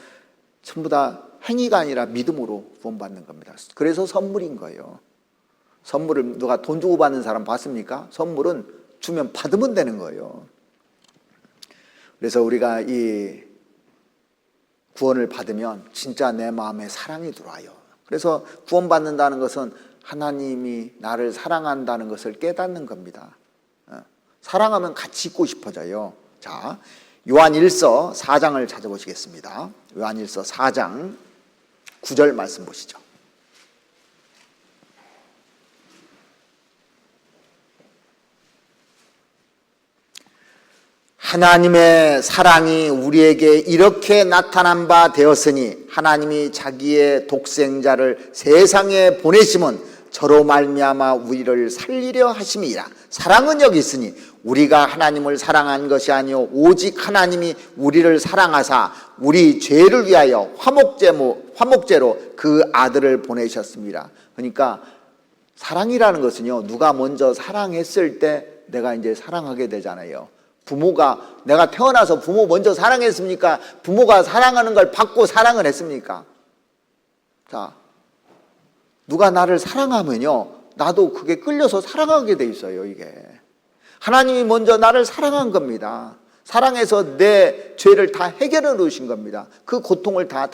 전부 다 행위가 아니라 믿음으로 구원받는 겁니다. 그래서 선물인 거예요. 선물을 누가 돈 주고 받는 사람 봤습니까? 선물은 주면 받으면 되는 거예요. 그래서 우리가 이 구원을 받으면 진짜 내 마음에 사랑이 들어와요. 그래서 구원받는다는 것은 하나님이 나를 사랑한다는 것을 깨닫는 겁니다. 사랑하면 같이 있고 싶어져요. 자, 요한일서 4장을 찾아보시겠습니다. 요한일서 4장 9절 말씀 보시죠. 하나님의 사랑이 우리에게 이렇게 나타난 바 되었으니 하나님이 자기의 독생자를 세상에 보내심은 저로 말미암아 우리를 살리려 하심이라. 사랑은 여기 있으니 우리가 하나님을 사랑한 것이 아니요 오직 하나님이 우리를 사랑하사 우리 죄를 위하여 화목제로 그 아들을 보내셨습니다. 그러니까 사랑이라는 것은요, 누가 먼저 사랑했을 때 내가 이제 사랑하게 되잖아요. 부모가, 내가 태어나서 부모 먼저 사랑했습니까? 부모가 사랑하는 걸 받고 사랑을 했습니까? 자, 누가 나를 사랑하면요, 나도 그게 끌려서 사랑하게 돼 있어요. 이게 하나님이 먼저 나를 사랑한 겁니다. 사랑해서 내 죄를 다 해결해 놓으신 겁니다. 그 고통을 다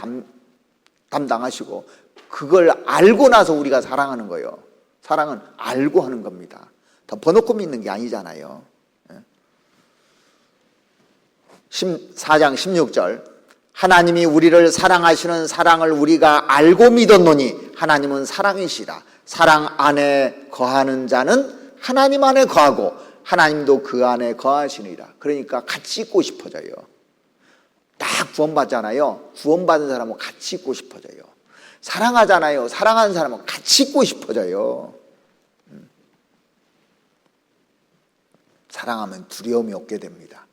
담당하시고 그걸 알고 나서 우리가 사랑하는 거예요. 사랑은 알고 하는 겁니다. 더 번놓고 믿는 게 아니잖아요. 4장 16절, 하나님이 우리를 사랑하시는 사랑을 우리가 알고 믿었노니 하나님은 사랑이시라. 사랑 안에 거하는 자는 하나님 안에 거하고 하나님도 그 안에 거하시니라. 그러니까 같이 있고 싶어져요. 딱 구원받잖아요. 구원받은 사람은 같이 있고 싶어져요. 사랑하잖아요. 사랑하는 사람은 같이 있고 싶어져요. 사랑하면 두려움이 없게 됩니다.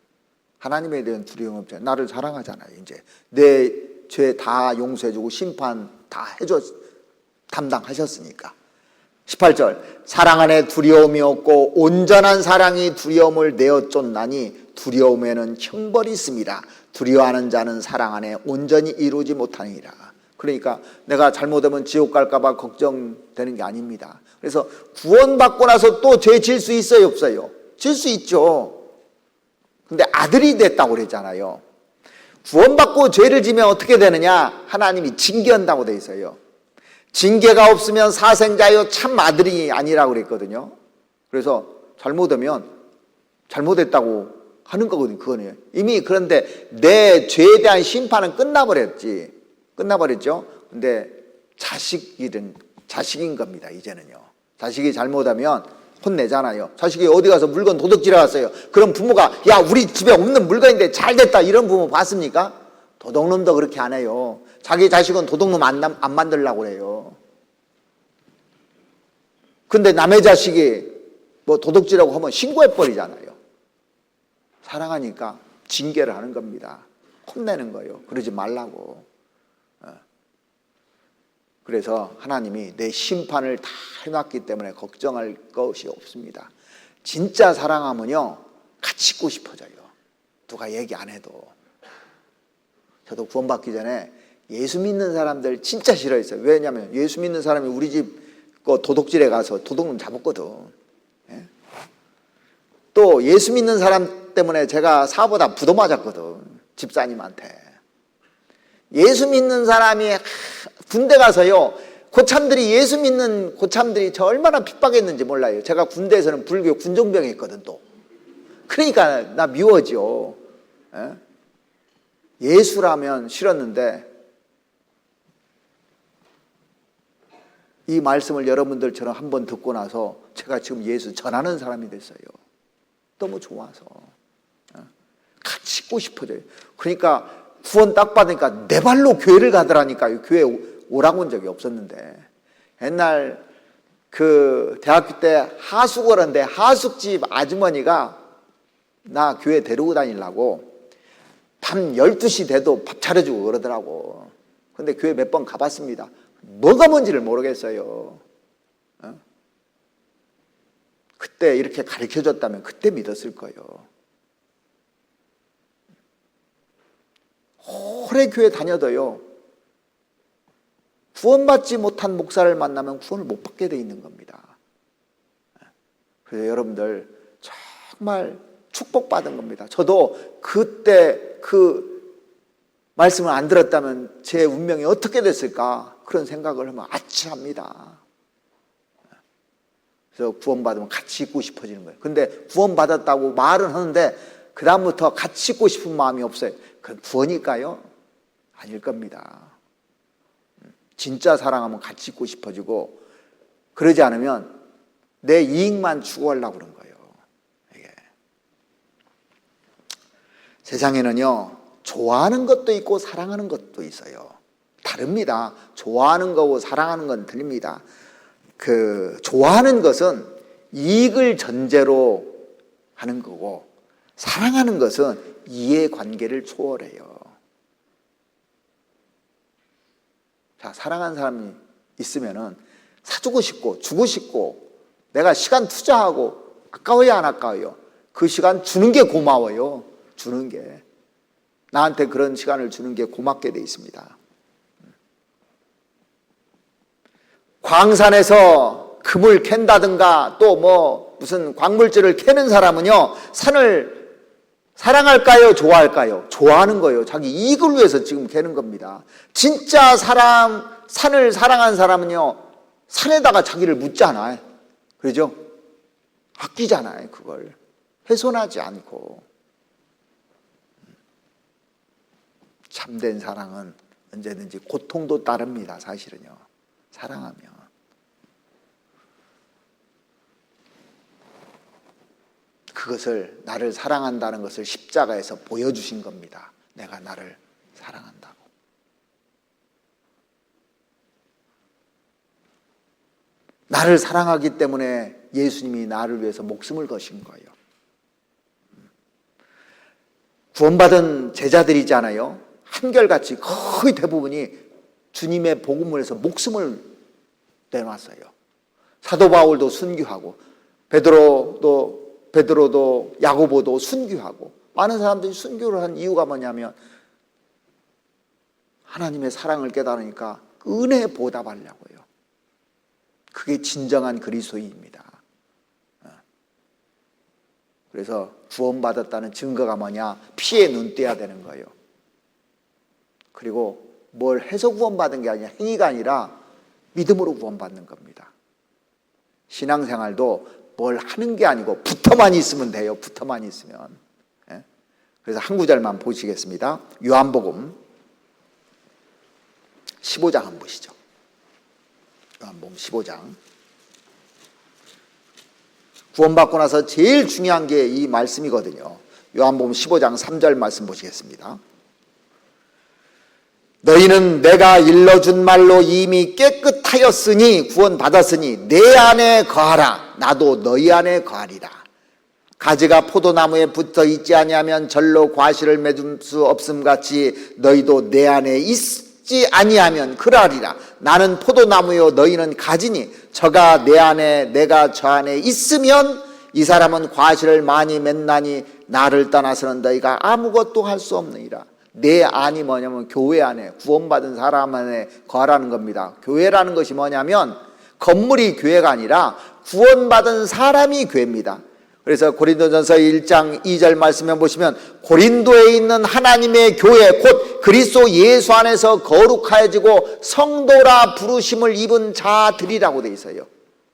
하나님에 대한 두려움 없잖아요. 나를 사랑하잖아요. 이제 내 죄 다 용서해주고 심판 다 담당하셨으니까. 18절, 사랑 안에 두려움이 없고 온전한 사랑이 두려움을 내어 쫓나니 두려움에는 형벌이 있습니다. 두려워하는 자는 사랑 안에 온전히 이루지 못하니라. 그러니까 내가 잘못하면 지옥 갈까 봐 걱정되는 게 아닙니다. 그래서 구원받고 나서 또 죄 질 수 있어요, 없어요? 질 수 있죠. 근데 아들이 됐다고 그랬잖아요. 구원받고 죄를 지면 어떻게 되느냐? 하나님이 징계한다고 돼 있어요. 징계가 없으면 사생자요 참 아들이 아니라고 그랬거든요. 그래서 잘못하면 잘못했다고 하는 거거든요. 그거는 이미. 그런데 내 죄에 대한 심판은 끝나버렸죠. 근데 자식인 겁니다. 이제는요. 자식이 잘못하면 혼내잖아요. 자식이 어디 가서 물건 도둑질해 왔어요. 그럼 부모가 야, 우리 집에 없는 물건인데 잘 됐다, 이런 부모 봤습니까? 도둑놈도 그렇게 안 해요. 자기 자식은 도둑놈 안 만들려고 그래요. 근데 남의 자식이 뭐 도둑질하고 하면 신고해버리잖아요. 사랑하니까 징계를 하는 겁니다. 혼내는 거예요. 그러지 말라고. 그래서 하나님이 내 심판을 다 해놨기 때문에 걱정할 것이 없습니다. 진짜 사랑하면요, 같이 있고 싶어져요. 누가 얘기 안 해도. 저도 구원받기 전에 예수 믿는 사람들 진짜 싫어했어요. 왜냐하면 예수 믿는 사람이 우리 집 도둑질에 가서 도둑놈 잡았거든. 예? 또 예수 믿는 사람 때문에 제가 사보다 부도 맞았거든. 집사님한테. 예수 믿는 사람이 군대 가서요, 고참들이, 예수 믿는 고참들이 저 얼마나 핍박했는지 몰라요. 제가 군대에서는 불교 군종병 했거든 또. 그러니까 나 미워져. 예? 예수라면 싫었는데 이 말씀을 여러분들처럼 한번 듣고 나서 제가 지금 예수 전하는 사람이 됐어요. 너무 좋아서. 같이 있고 싶어져요. 그러니까 구원 딱 받으니까 내 발로 교회를 가더라니까요. 교회 오라고 온 적이 없었는데. 옛날 그 대학교 때 하숙을 하는데 하숙집 아주머니가 나 교회 데리고 다니려고 밤 12시 돼도 밥 차려주고 그러더라고. 근데 교회 몇 번 가봤습니다. 뭐가 뭔지를 모르겠어요. 그때 이렇게 가르쳐줬다면 그때 믿었을 거예요. 오래 교회 다녀도요, 구원받지 못한 목사를 만나면 구원을 못 받게 돼 있는 겁니다. 그래서 여러분들 정말 축복받은 겁니다. 저도 그때 그 말씀을 안 들었다면 제 운명이 어떻게 됐을까, 그런 생각을 하면 아찔합니다. 그래서 구원받으면 같이 있고 싶어지는 거예요. 근데 구원받았다고 말은 하는데 그 다음부터 같이 있고 싶은 마음이 없어요. 그건 구원일까요? 아닐 겁니다. 진짜 사랑하면 같이 있고 싶어지고, 그러지 않으면 내 이익만 추구하려고 그런 거예요. 이게. 세상에는요, 좋아하는 것도 있고 사랑하는 것도 있어요. 다릅니다. 좋아하는 거고 사랑하는 건 틀립니다. 좋아하는 것은 이익을 전제로 하는 거고, 사랑하는 것은 이해관계를 초월해요. 자, 사랑하는 사람이 있으면은 사주고 싶고 주고 싶고, 내가 시간 투자하고 아까워요, 안 아까워요? 그 시간 주는 게 고마워요. 주는 게. 나한테 그런 시간을 주는 게 고맙게 돼 있습니다. 광산에서 금을 캔다든가 또 뭐 무슨 광물질을 캐는 사람은요, 산을 사랑할까요? 좋아할까요? 좋아하는 거예요. 자기 이익을 위해서 지금 캐는 겁니다. 진짜 산을 사랑하는 사람은요, 산에다가 자기를 묻잖아요. 그러죠? 아끼잖아요. 그걸 훼손하지 않고. 참된 사랑은 언제든지 고통도 따릅니다. 사실은요, 사랑하면. 그것을, 나를 사랑한다는 것을 십자가에서 보여주신 겁니다. 내가 나를 사랑한다고. 나를 사랑하기 때문에 예수님이 나를 위해서 목숨을 거신 거예요. 구원받은 제자들이잖아요. 한결같이 거의 대부분이 주님의 복음을 위해서 목숨을 내놨어요. 사도 바울도 순교하고, 베드로도 야고보도 순교하고, 많은 사람들이 순교를 한 이유가 뭐냐면 하나님의 사랑을 깨달으니까 은혜에 보답하려고요. 그게 진정한 그리스도인입니다. 그래서 구원받았다는 증거가 뭐냐? 피에 눈 떼야 되는 거예요. 그리고 뭘 해서 구원받은 게 아니라, 행위가 아니라 믿음으로 구원받는 겁니다. 신앙생활도 뭘 하는 게 아니고 붙어만 있으면 돼요. 붙어만 있으면. 그래서 한 구절만 보시겠습니다. 요한복음 15장 한번 보시죠. 요한복음 15장. 구원받고 나서 제일 중요한 게 이 말씀이거든요. 요한복음 15장 3절 말씀 보시겠습니다. 너희는 내가 일러준 말로 이미 깨끗하였으니, 구원받았으니 내 안에 거하라. 나도 너희 안에 거하리라. 가지가 포도나무에 붙어 있지 아니하면 절로 과실을 맺을 수 없음 같이 너희도 내 안에 있지 아니하면 그러하리라. 나는 포도나무요 너희는 가지니 저가 내 안에 내가 저 안에 있으면 이 사람은 과실을 많이 맺나니 나를 떠나서는 너희가 아무것도 할 수 없느니라. 내 안이 뭐냐면 교회 안에, 구원받은 사람 안에 거하라는 겁니다. 교회라는 것이 뭐냐면 건물이 교회가 아니라 구원받은 사람이 교회입니다. 그래서 고린도전서 1장 2절 말씀에 보시면 고린도에 있는 하나님의 교회 곧 그리스도 예수 안에서 거룩하여지고 성도라 부르심을 입은 자들이라고 되어 있어요.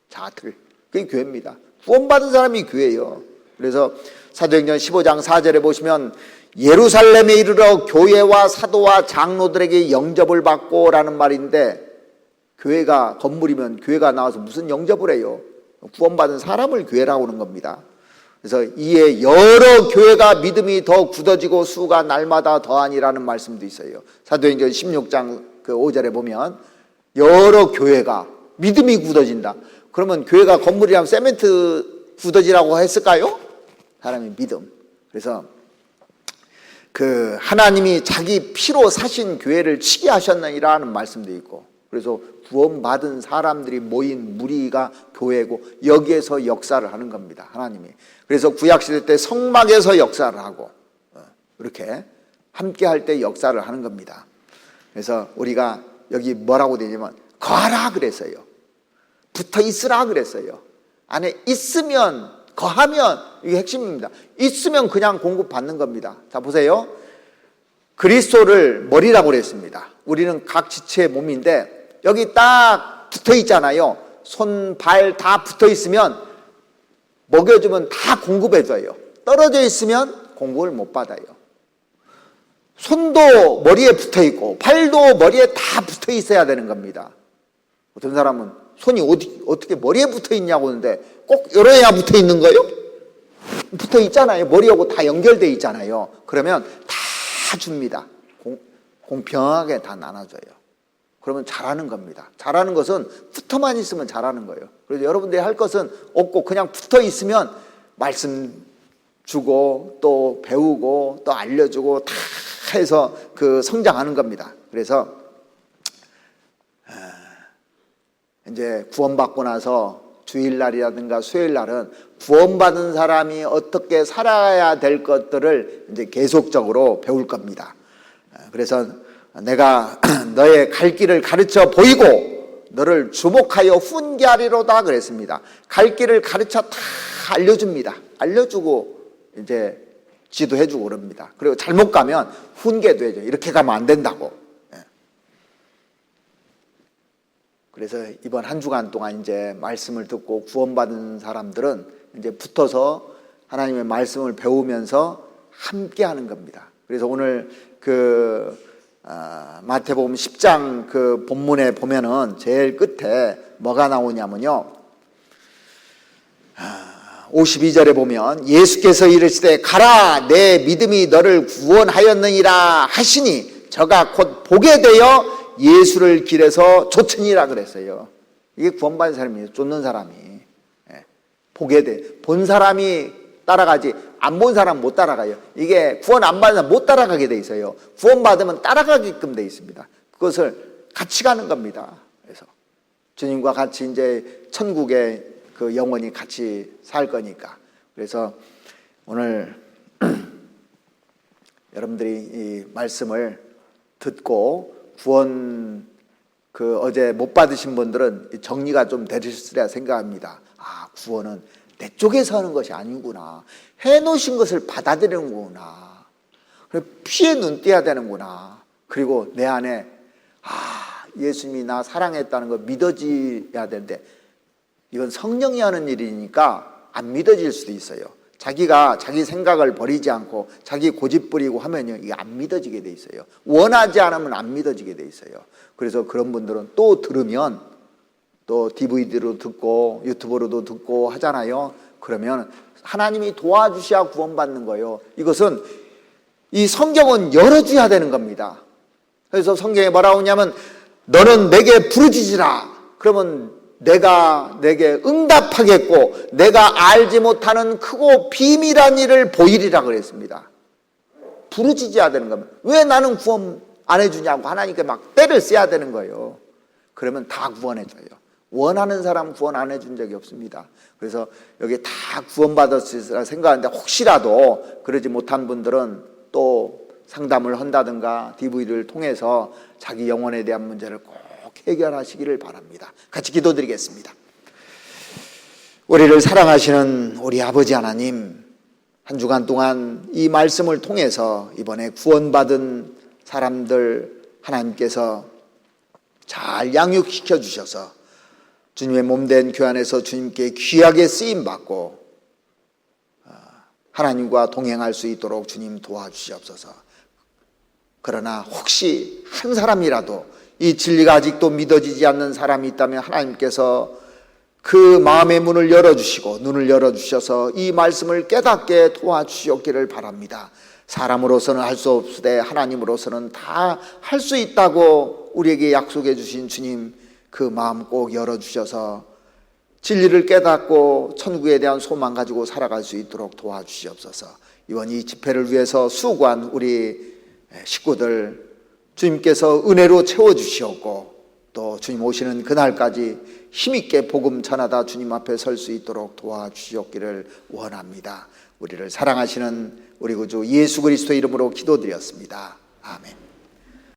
자들. 그게 교회입니다. 구원받은 사람이 교회예요. 그래서 사도행전 15장 4절에 보시면 예루살렘에 이르러 교회와 사도와 장로들에게 영접을 받고 라는 말인데, 교회가 건물이면 교회가 나와서 무슨 영접을 해요? 구원받은 사람을 교회라고 하는 겁니다. 그래서 이에 여러 교회가 믿음이 더 굳어지고 수가 날마다 더하니라는 말씀도 있어요. 사도행전 16장 5절에 보면 여러 교회가 믿음이 굳어진다. 그러면 교회가 건물이라면 세멘트 굳어지라고 했을까요? 사람의 믿음. 그래서 하나님이 자기 피로 사신 교회를 치게 하셨느니라는 말씀도 있고, 그래서 구원받은 사람들이 모인 무리가 교회고 여기에서 역사를 하는 겁니다. 하나님이. 그래서 구약시대 때 성막에서 역사를 하고 이렇게 함께 할 때 역사를 하는 겁니다. 그래서 우리가 여기 뭐라고 되냐면 거하라 그랬어요. 붙어 있으라 그랬어요. 안에 있으면, 거하면, 이게 핵심입니다. 있으면 그냥 공급받는 겁니다. 자, 보세요. 그리스도를 머리라고 그랬습니다. 우리는 각 지체의 몸인데 여기 딱 붙어 있잖아요. 손, 발 다 붙어 있으면 먹여주면 다 공급해줘요. 떨어져 있으면 공급을 못 받아요. 손도 머리에 붙어 있고 발도 머리에 다 붙어 있어야 되는 겁니다. 어떤 사람은 손이 어떻게 머리에 붙어 있냐고 하는데 꼭 열어야 붙어 있는 거예요? 붙어 있잖아요. 머리하고 다 연결돼 있잖아요. 그러면 다 줍니다. 공평하게 다 나눠줘요. 그러면 잘하는 겁니다. 잘하는 것은 붙어만 있으면 잘하는 거예요. 그래서 여러분들이 할 것은 없고 그냥 붙어 있으면 말씀 주고 또 배우고 또 알려주고 다 해서 그 성장하는 겁니다. 그래서 이제 구원받고 나서 주일날이라든가 수요일날은 구원받은 사람이 어떻게 살아야 될 것들을 이제 계속적으로 배울 겁니다. 그래서 내가 너의 갈 길을 가르쳐 보이고 너를 주목하여 훈계하리로다 그랬습니다. 갈 길을 가르쳐 다 알려줍니다. 알려주고 이제 지도해주고 그럽니다. 그리고 잘못 가면 훈계도 해줘요. 이렇게 가면 안 된다고. 그래서 이번 한 주간 동안 이제 말씀을 듣고 구원받은 사람들은 이제 붙어서 하나님의 말씀을 배우면서 함께 하는 겁니다. 그래서 오늘 마태복음 10장 그 본문에 보면은 제일 끝에 뭐가 나오냐면요. 52절에 보면 예수께서 이르시되 가라 내 믿음이 너를 구원하였느니라 하시니 저가 곧 보게 되어 예수를 길에서 쫓으니라 그랬어요. 이게 구원받은 사람이에요. 쫓는 사람이. 보게 돼. 본 사람이 따라가지 안 본 사람 못 따라가요. 이게 구원 안 받은 사람 못 따라가게 돼 있어요. 구원 받으면 따라가게끔 돼 있습니다. 그것을 같이 가는 겁니다. 그래서 주님과 같이 이제 천국에 그 영원히 같이 살 거니까. 그래서 오늘 여러분들이 이 말씀을 듣고 구원 어제 못 받으신 분들은 정리가 좀 되셨으리라 생각합니다. 아, 구원은 내 쪽에서 하는 것이 아니구나. 해놓으신 것을 받아들이는구나. 피에 눈 띄어야 되는구나. 그리고 내 안에 예수님이 나 사랑했다는 거 믿어져야 되는데 이건 성령이 하는 일이니까 안 믿어질 수도 있어요. 자기가 자기 생각을 버리지 않고 자기 고집 부리고 하면요 이게 안 믿어지게 돼 있어요. 원하지 않으면 안 믿어지게 돼 있어요. 그래서 그런 분들은 또 들으면 또 DVD로 듣고 유튜브로도 듣고 하잖아요. 그러면 하나님이 도와주셔야 구원받는 거예요. 이것은 이 성경은 열어줘야 되는 겁니다. 그래서 성경에 뭐라고 하냐면 너는 내게 부르짖으라. 그러면 내가 내게 응답하겠고 내가 알지 못하는 크고 비밀한 일을 보이리라 그랬습니다. 부르짖어야 되는 겁니다. 왜 나는 구원 안 해주냐고 하나님께 막 때를 써야 되는 거예요. 그러면 다 구원해줘요. 원하는 사람 구원 안 해준 적이 없습니다. 그래서 여기 다 구원받았으리라 생각하는데 혹시라도 그러지 못한 분들은 또 상담을 한다든가 DVD를 통해서 자기 영혼에 대한 문제를 꼭 해결하시기를 바랍니다. 같이 기도드리겠습니다. 우리를 사랑하시는 우리 아버지 하나님, 한 주간 동안 이 말씀을 통해서 이번에 구원받은 사람들 하나님께서 잘 양육시켜 주셔서 주님의 몸된 교회 안에서 주님께 귀하게 쓰임받고 하나님과 동행할 수 있도록 주님 도와주시옵소서. 그러나 혹시 한 사람이라도 이 진리가 아직도 믿어지지 않는 사람이 있다면 하나님께서 그 마음의 문을 열어주시고 눈을 열어주셔서 이 말씀을 깨닫게 도와주시옵기를 바랍니다. 사람으로서는 할 수 없으되 하나님으로서는 다 할 수 있다고 우리에게 약속해 주신 주님, 그 마음 꼭 열어주셔서 진리를 깨닫고 천국에 대한 소망 가지고 살아갈 수 있도록 도와주시옵소서. 이번 이 집회를 위해서 수고한 우리 식구들 주님께서 은혜로 채워주시옵고 또 주님 오시는 그날까지 힘있게 복음 전하다 주님 앞에 설 수 있도록 도와주시옵기를 원합니다. 우리를 사랑하시는 우리 구주 예수 그리스도 이름으로 기도드렸습니다. 아멘.